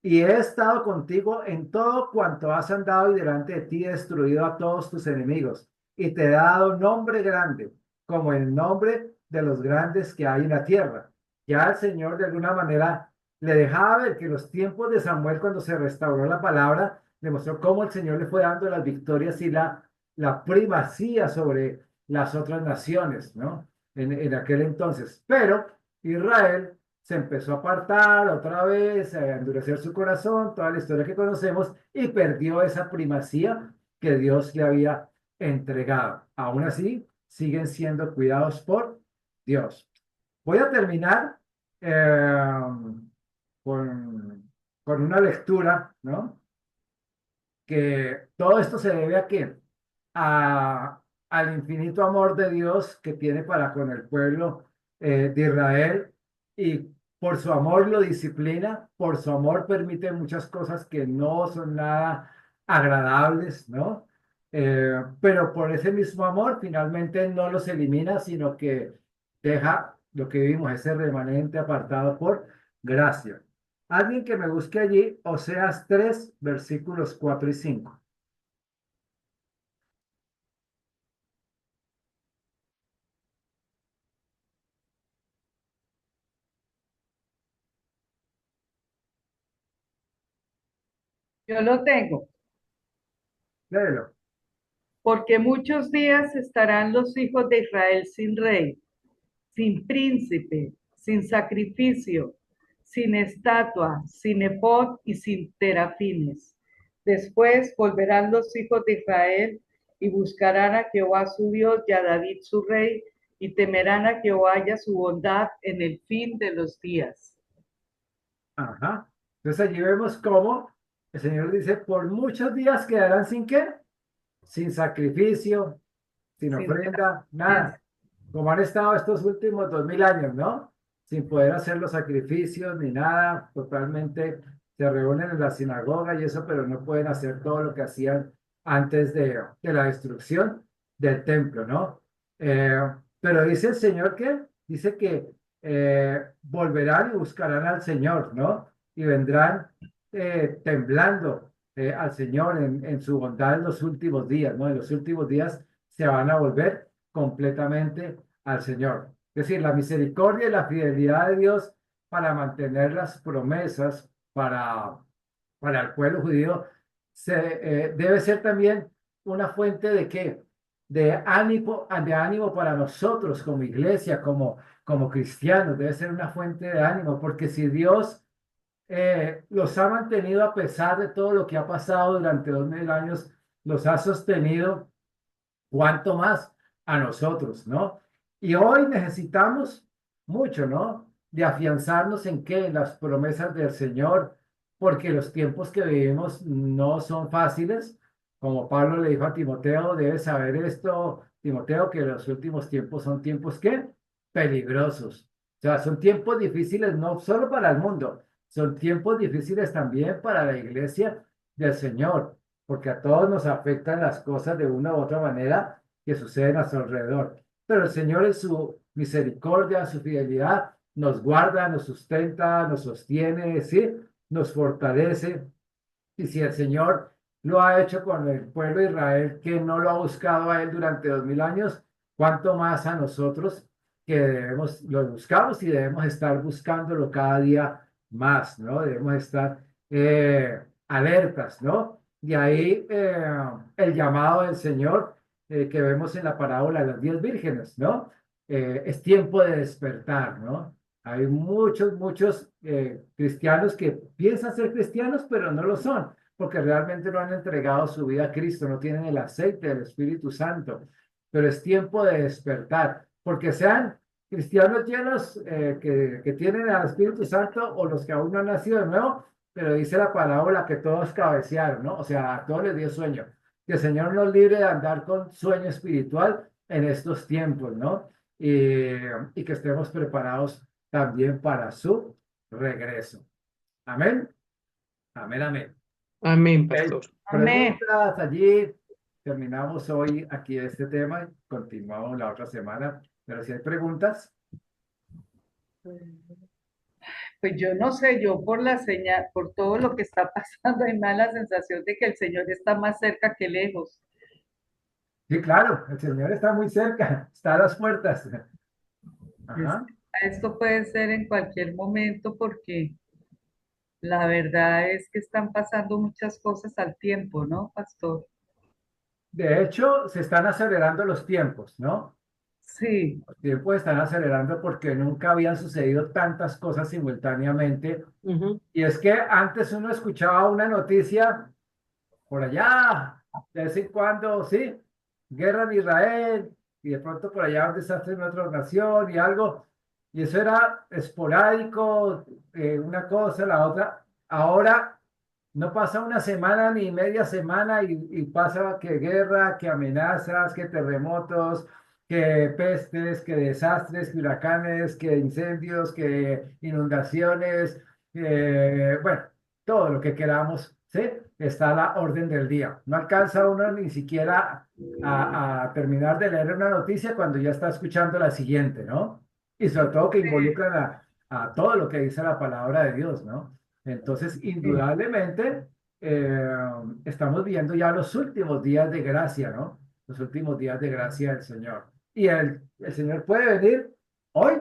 Y he estado contigo en todo cuanto has andado y delante de ti he destruido a todos tus enemigos. Y te he dado nombre grande, como el nombre de los grandes que hay en la tierra. Ya el Señor de alguna manera le dejaba ver que los tiempos de Samuel, cuando se restauró la palabra, demostró cómo el Señor le fue dando las victorias y la primacía sobre las otras naciones, ¿no? En aquel entonces. Pero Israel se empezó a apartar otra vez, a endurecer su corazón, toda la historia que conocemos, y perdió esa primacía que Dios le había entregado. Aún así, siguen siendo cuidados por Dios. Voy a terminar eh, con una lectura, ¿no? Que todo esto se debe a qué? Al infinito amor de Dios que tiene para con el pueblo de Israel y por su amor lo disciplina, por su amor permite muchas cosas que no son nada agradables, ¿no? Pero por ese mismo amor finalmente no los elimina, sino que deja lo que vimos, ese remanente apartado por gracia. Alguien que me busque allí, Oseas 3, versículos 4 y 5. Yo lo tengo, Léelo. porque muchos días estarán los hijos de Israel sin rey, sin príncipe, sin sacrificio, sin estatua, sin efod y sin terafines. Después volverán los hijos de Israel y buscarán a Jehová su Dios y a David su rey, y temerán a Jehová y a su bondad en el fin de los días. Ajá. Entonces allí vemos cómo el Señor dice, por muchos días quedarán sin qué, sin sacrificio, sin Sin ofrenda, terafines. nada. Como han estado estos últimos 2000 años, ¿no? Sin poder hacer los sacrificios ni nada, totalmente se reúnen en la sinagoga y eso, pero no pueden hacer todo lo que hacían antes de la destrucción del templo, ¿no? Eh, pero dice el Señor que, dice que volverán y buscarán al Señor, ¿no? Y vendrán temblando al Señor en su bondad en los últimos días, ¿no? En los últimos días se van a volver completamente al Señor. Es decir, la misericordia y la fidelidad de Dios para mantener las promesas para el pueblo judío debe ser también una fuente de qué? De ánimo para nosotros como iglesia, como cristianos. Debe ser una fuente de ánimo, porque si Dios los ha mantenido a pesar de todo lo que ha pasado durante 2000 años, los ha sostenido, cuánto más a nosotros, ¿no? Y hoy necesitamos mucho, ¿no? De afianzarnos en qué, en las promesas del Señor, porque los tiempos que vivimos no son fáciles. Como Pablo le dijo a Timoteo, debes saber esto, Timoteo, que los últimos tiempos son tiempos ¿qué? Peligrosos. O sea, son tiempos difíciles no solo para el mundo, son tiempos difíciles también para la iglesia del Señor, porque a todos nos afectan las cosas de una u otra manera que suceden a su alrededor. Pero el Señor en su misericordia, su fidelidad, nos guarda, nos sustenta, nos sostiene, ¿sí? Nos fortalece. Y si el Señor lo ha hecho con el pueblo de Israel, que no lo ha buscado a él durante 2000 años, cuánto más a nosotros que debemos, lo buscamos y debemos estar buscándolo cada día más, ¿no? Debemos estar alertas, ¿no? De ahí el llamado del Señor que vemos en la parábola de las 10 vírgenes, ¿no? Es tiempo de despertar, ¿no? Hay muchos cristianos que piensan ser cristianos, pero no lo son, porque realmente no han entregado su vida a Cristo, no tienen el aceite del Espíritu Santo. Pero es tiempo de despertar, porque sean cristianos llenos que tienen al Espíritu Santo o los que aún no han nacido de nuevo, pero dice la parábola que todos cabecearon, ¿no? O sea, a todos les dio sueño. Que el Señor nos libre de andar con sueño espiritual en estos tiempos, ¿no? Y que estemos preparados también para su regreso. Amén. Amén, amén. Amén, Ok, pastor. Amén. preguntas allí. Terminamos hoy aquí este tema y continuamos la otra semana. Pero si hay preguntas, Pues yo no sé, yo por la señal, por todo lo que está pasando, hay más la sensación de que el Señor está más cerca que lejos. sí, claro, el Señor está muy cerca, está a las puertas. Es- Ajá. Esto puede ser en cualquier momento porque la verdad es que están pasando muchas cosas al tiempo, ¿no, pastor? De hecho, se están acelerando los tiempos, ¿no? Sí, Los tiempos están acelerando porque nunca habían sucedido tantas cosas simultáneamente. Ujú. Y es que antes uno escuchaba una noticia por allá, de vez en cuando, sí, guerra en Israel, y de pronto por allá un desastre en otra nación y algo, y eso era esporádico, una cosa, la otra. Ahora no pasa una semana ni media semana y pasa que guerra, que amenazas, que terremotos, que pestes, que desastres, que huracanes, que incendios, que inundaciones, bueno, todo lo que queramos, ¿sí? Está a la orden del día. No alcanza uno ni siquiera a terminar de leer una noticia cuando ya está escuchando la siguiente, ¿no? Y sobre todo que involucran a todo lo que dice la palabra de Dios, ¿no? Entonces, sí, indudablemente, eh, estamos viendo ya los últimos días de gracia, ¿no? Los últimos días de gracia del Señor. Y el Señor puede venir hoy.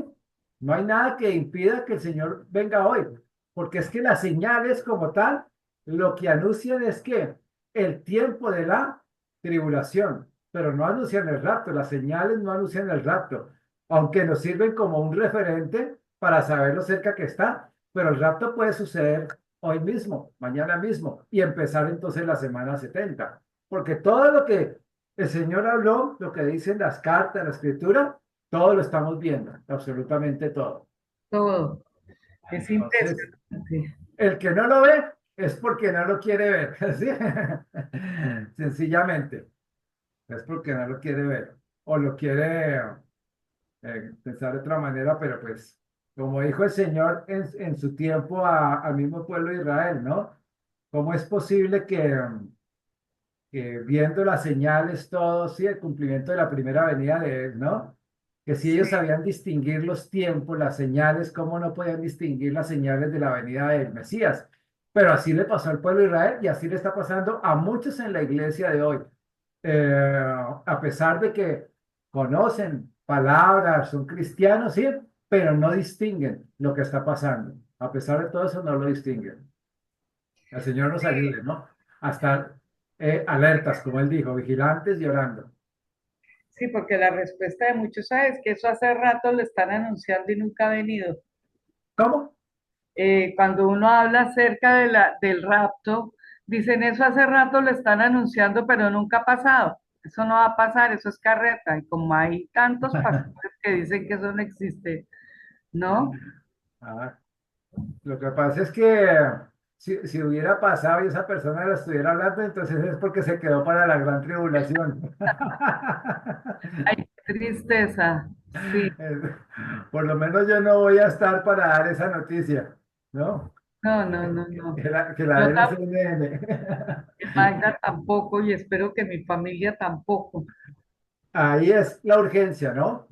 No hay nada que impida que el Señor venga hoy, porque es que las señales como tal, lo que anuncian es que el tiempo de la tribulación, pero no anuncian el rapto, las señales no anuncian el rapto, aunque nos sirven como un referente para saber lo cerca que está, pero el rapto puede suceder hoy mismo, mañana mismo, y empezar entonces la semana 70, porque todo lo que el Señor habló, lo que dicen las cartas, la escritura, todo lo estamos viendo, absolutamente todo. todo. Es Entonces, impresionante. el que no lo ve es porque no lo quiere ver, ¿sí? Sencillamente, es porque no lo quiere ver o lo quiere pensar de otra manera, pero pues, como dijo el Señor en su tiempo al mismo pueblo de Israel, ¿no? ¿Cómo es posible que viendo las señales, todo, sí, el cumplimiento de la primera venida de Él, ¿no? Que si Sí, ellos sabían distinguir los tiempos, las señales, ¿cómo no podían distinguir las señales de la venida del Mesías? Pero así le pasó al pueblo de Israel y así le está pasando a muchos en la iglesia de hoy. A pesar de que conocen palabras, son cristianos, sí, pero no distinguen lo que está pasando. A pesar de todo eso, no lo distinguen. El Señor nos ayude, ¿no? A estar alertas, como él dijo, vigilantes y orando. Sí, porque la respuesta de muchos es que eso hace rato lo están anunciando y nunca ha venido. ¿Cómo? Cuando uno habla acerca del rapto, dicen eso hace rato lo están anunciando, pero nunca ha pasado. Eso no va a pasar, eso es carreta. Y como hay tantos pastores que dicen que eso no existe, ¿no? Ah, lo que pasa es que si hubiera pasado y esa persona lo estuviera hablando, entonces es porque se quedó para la gran tribulación. Ay, qué tristeza. Sí, Es- Por lo menos yo no voy a estar para dar esa noticia, ¿no? no, no, no, no. Que la Yo den en tampoco, CNN. Magda tampoco, y espero que mi familia tampoco. Ahí es la urgencia, ¿no?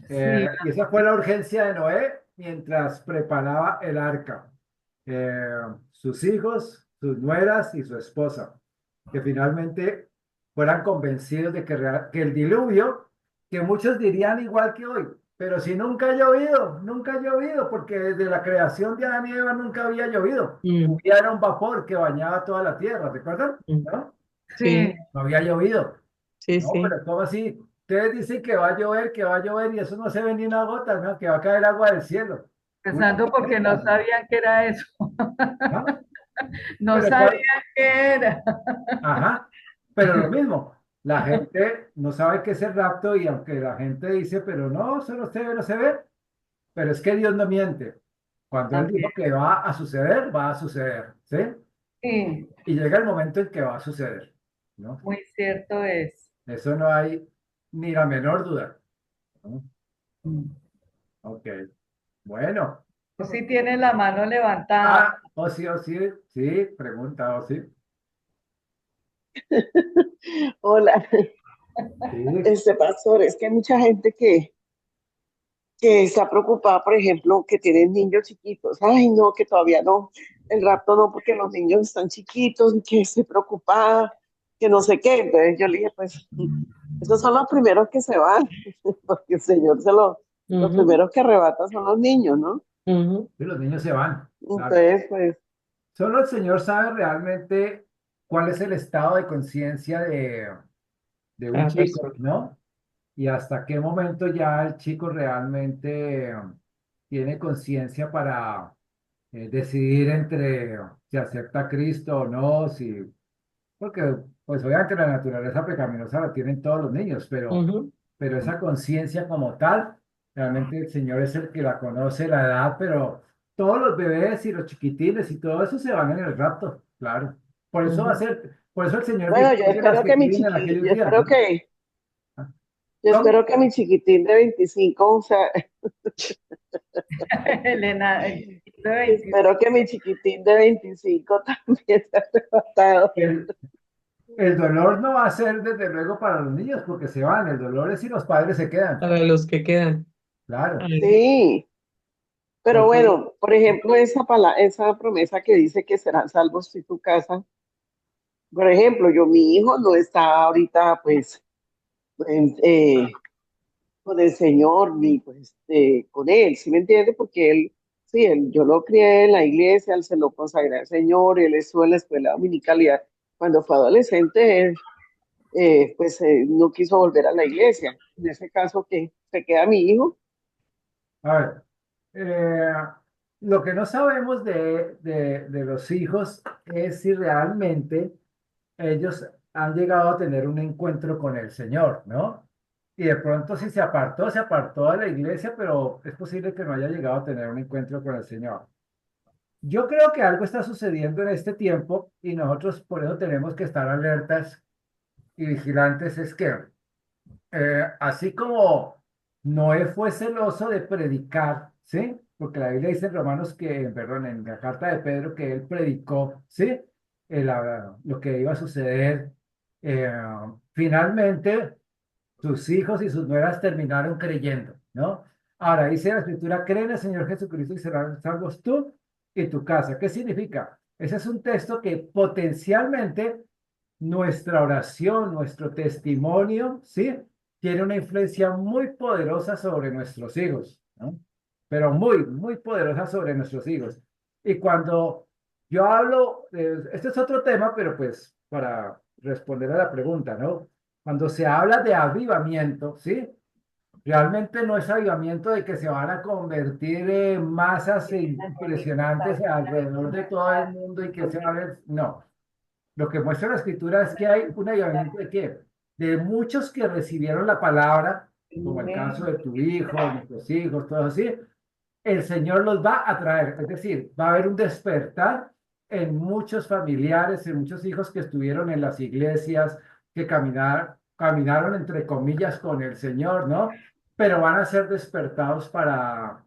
Sí, Y esa fue la urgencia de Noé mientras preparaba el arca. Sus hijos, sus nueras y su esposa, que finalmente fueran convencidos de que el diluvio, que muchos dirían igual que hoy, pero si nunca ha llovido, nunca ha llovido, porque desde la creación de Adán y Eva nunca había llovido. Mm, Era un vapor que bañaba toda la tierra, ¿recuerdan? mm. ¿No? sí, Sí, No había llovido. sí, No, sí. pero ¿cómo así? Ustedes dicen que va a llover y eso no se ve ni una gota, ¿no? Que va a caer agua del cielo. Una empezando porque no tormenta, sabían qué era eso. ¿no? No Pero sabían qué era. ajá, pero lo mismo, la gente no sabe qué es el rapto y aunque la gente dice, pero no, eso no se ve, pero es que Dios no miente. Cuando Él Así dijo que va a suceder, ¿sí? sí, Y llega el momento en que va a suceder, ¿no? muy cierto es. Eso no hay ni la menor duda, ¿no? Mm. Ok, bueno. Sí tiene la mano levantada. Ah, o sí, sí, pregunta, o sí. Hola, Sí, pastor, es que hay mucha gente que está preocupada, por ejemplo, que tienen niños chiquitos. Ay, no, que todavía no, el rapto no, porque los niños están chiquitos, y que estoy preocupada, que no sé qué. Entonces yo le dije, pues, esos son los primeros que se van, porque el Señor los Ujú, primeros que arrebata son los niños, ¿no? ujú. sí, los niños se van, claro. Entonces, pues, Solo el Señor sabe realmente cuál es el estado de conciencia de un Cada chico, persona. ¿no? Y hasta qué momento ya el chico realmente tiene conciencia para decidir entre si acepta a Cristo o no, si, porque pues obviamente la naturaleza pecaminosa la tienen todos los niños, Ujú. pero esa conciencia como tal, realmente el Señor es el que la conoce, la edad, pero todos los bebés y los chiquitines y todo eso se van en el rapto, claro. Por eso va a Ujú. ser, por eso el Señor bueno, distingue las que creen en aquellos días, ¿no? yo ¿Cómo? espero que mi chiquitín de 25, o sea, Elena, el chiquito de 20. espero que mi chiquitín de 25 también se ha arrebatado. El, el dolor no va a ser desde luego para los niños porque se van, el dolor es si los padres se quedan, Para los que quedan. claro, Ay, Sí, pero porque bueno, por ejemplo, esa promesa que dice que serán salvos tú y tu casa. Por ejemplo, mi hijo no está ahorita, pues, en- eh, con el Señor, ni pues con él, ¿sí me entiende? Porque sí, yo lo crié en la iglesia, él se lo consagré al Señor, él estuvo en la escuela dominical y cuando fue adolescente, él, pues no quiso volver a la iglesia. En ese caso, que se queda mi hijo. a ver, eh, lo que no sabemos de los hijos es si realmente ellos han llegado a tener un encuentro con el Señor, ¿no? Y de pronto si se apartó de la iglesia, pero es posible que no haya llegado a tener un encuentro con el Señor. Yo creo que algo está sucediendo en este tiempo y nosotros por eso tenemos que estar alertas y vigilantes. Es que así como Noé fue celoso de predicar, ¿sí? Porque la Biblia dice en Romanos que, perdón, en la carta de Pedro que él predicó, ¿sí? Lo que iba a suceder. Eh, Finalmente, sus hijos y sus nueras terminaron creyendo, ¿no? Ahora dice la Escritura, cree en el Señor Jesucristo y serán salvos tú y tu casa. ¿Qué significa? Ese es un texto que potencialmente nuestra oración, nuestro testimonio, ¿sí? Tiene una influencia muy poderosa sobre nuestros hijos, ¿no? Pero muy, muy poderosa sobre nuestros hijos. Y cuando yo hablo, este es otro tema, pero pues para responder a la pregunta, ¿no? Cuando se habla de avivamiento, ¿sí? Realmente no es avivamiento de que se van a convertir en masas impresionantes alrededor de todo el mundo y que se va a ver, no. Lo que muestra la escritura es que hay un avivamiento de qué? De muchos que recibieron la palabra, como el caso de tu hijo, nuestros hijos, todos así, el Señor los va a traer. Es decir, va a haber un despertar en muchos familiares, en muchos hijos que estuvieron en las iglesias, que caminaron entre comillas con el Señor, ¿no? Pero van a ser despertados ¿para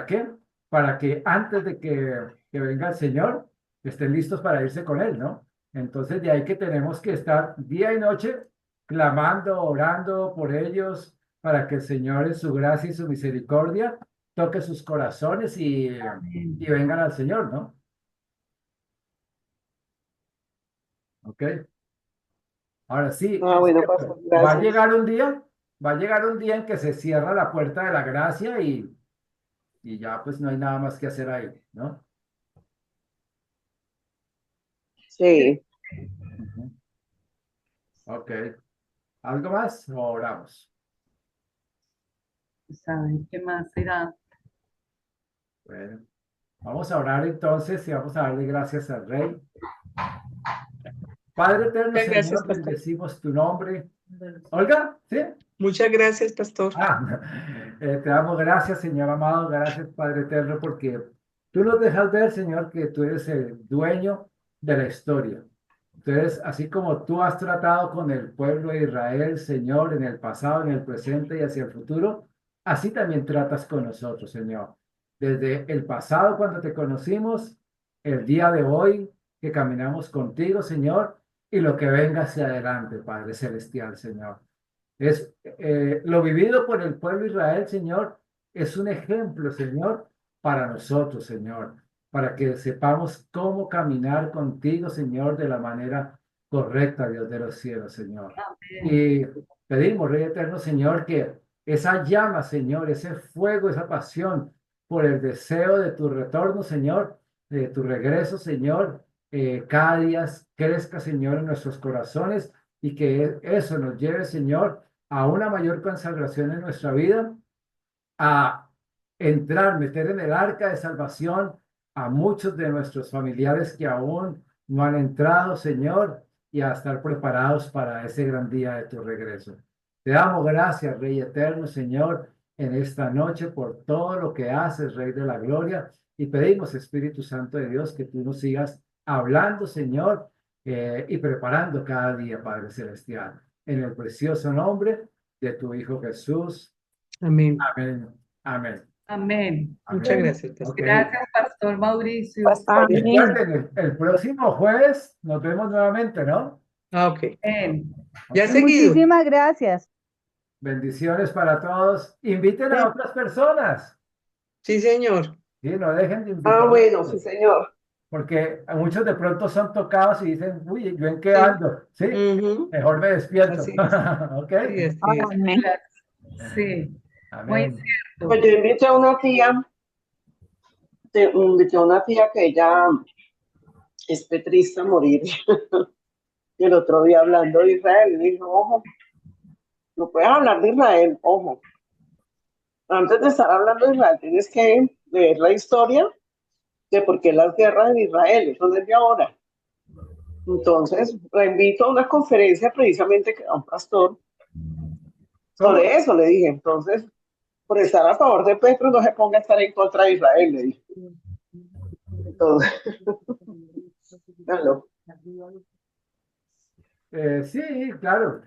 qué? Para que antes de que venga el Señor, estén listos para irse con Él, ¿no? Entonces, de ahí que tenemos que estar día y noche clamando, orando por ellos, para que el Señor en su gracia y su misericordia toque sus corazones y vengan al Señor, ¿no? ¿Ok? Ahora sí, Ah, es bueno, cierto, pastor, gracias. va a llegar un día en que se cierra la puerta de la gracia y ya pues no hay nada más que hacer ahí, ¿no? Sí. Ujú. Ok. ¿Algo más? O oramos. ¿Saben qué más será? Bueno, vamos a orar entonces y vamos a darle gracias al Rey. Padre eterno, Muchas gracias, Señor, pastor. bendecimos tu nombre. Olga, ¿sí? Muchas gracias, pastor. Ah, te damos gracias, Señor amado, gracias, Padre eterno, porque tú nos dejas ver, Señor, que tú eres el dueño de la historia. Entonces, así como tú has tratado con el pueblo de Israel, Señor, en el pasado, en el presente y hacia el futuro, así también tratas con nosotros, Señor. Desde el pasado, cuando te conocimos, el día de hoy, que caminamos contigo, Señor, y lo que venga hacia adelante, Padre Celestial, Señor. Lo vivido por el pueblo de Israel, Señor, es un ejemplo, Señor, para nosotros, Señor, para que sepamos cómo caminar contigo, Señor, de la manera correcta, Dios de los cielos, Señor. Y pedimos, Rey Eterno, Señor, que esa llama, Señor, ese fuego, esa pasión por el deseo de tu retorno, Señor, de tu regreso, Señor, cada día crezca, Señor, en nuestros corazones y que eso nos lleve, Señor, a una mayor consagración en nuestra vida, a entrar, meter en el arca de salvación a muchos de nuestros familiares que aún no han entrado, Señor, y a estar preparados para ese gran día de tu regreso. Te damos gracias, Rey eterno, Señor, en esta noche por todo lo que haces, Rey de la gloria, y pedimos, Espíritu Santo de Dios, que tú nos sigas hablando, Señor, y preparando cada día, Padre Celestial, en el precioso nombre de tu Hijo Jesús. Amén. Amén. Amén. Amén. Muchas Amén. gracias, pastor. Ok. Gracias, Pastor Mauricio. Pastor. Amén. Recuerden, el próximo jueves nos vemos nuevamente, ¿no? Ah, ok. Amén. Ya Ok. seguido. Muchísimas gracias. Bendiciones para todos. Inviten a otras personas. Sí, señor. Sí, no dejen de Ah, invitar. bueno, sí, señor. Porque a muchos de pronto son tocados y dicen, uy, ¿yo en qué Sí. ando? ¿Sí? Ujú. Mejor me despierto. Así es. ¿Ok? Sí, así es. Amén. Sí, muy Amén. cierto. Pues yo invité a una tía, invité a una tía que ella es petrista a morir. Y el otro día hablando de Israel, y dijo, ojo, no puedes hablar de Israel, ojo. Antes de estar hablando de Israel, tienes que leer la historia de por qué las guerras en Israel, eso desde ahora. Entonces, la invito a una conferencia precisamente que da un pastor ¿Cómo? sobre eso, le dije. Entonces, por estar a favor de Petro, no se ponga a estar en contra de Israel, le dije. Entonces, háganlo. Sí, claro.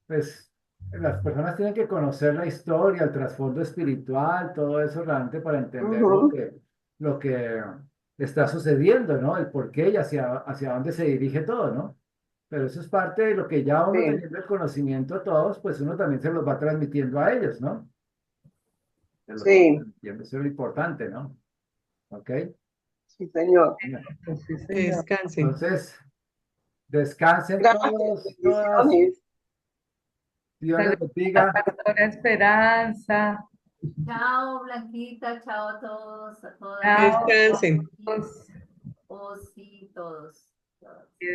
Pues las personas tienen que conocer la historia, el trasfondo espiritual, todo eso realmente para entender Ujú, lo que está sucediendo, ¿no? El por qué y hacia dónde se dirige todo, ¿no? Pero eso es parte de lo que ya uno sí, teniendo el conocimiento a todos, pues uno también se los va transmitiendo a ellos, ¿no? Se los va sí, transmitiendo, eso es lo importante, ¿no? ¿Ok? sí, señor. Pues sí, Que señor. descansen. Entonces, descansen Gracias, todos, todas, bendiciones. Dios les Saludos a bendiga. Pastora Esperanza. Chao, Blanquita, chao a todos, a todas. Chao. Descansen. Pues, Oh, sí, todos. que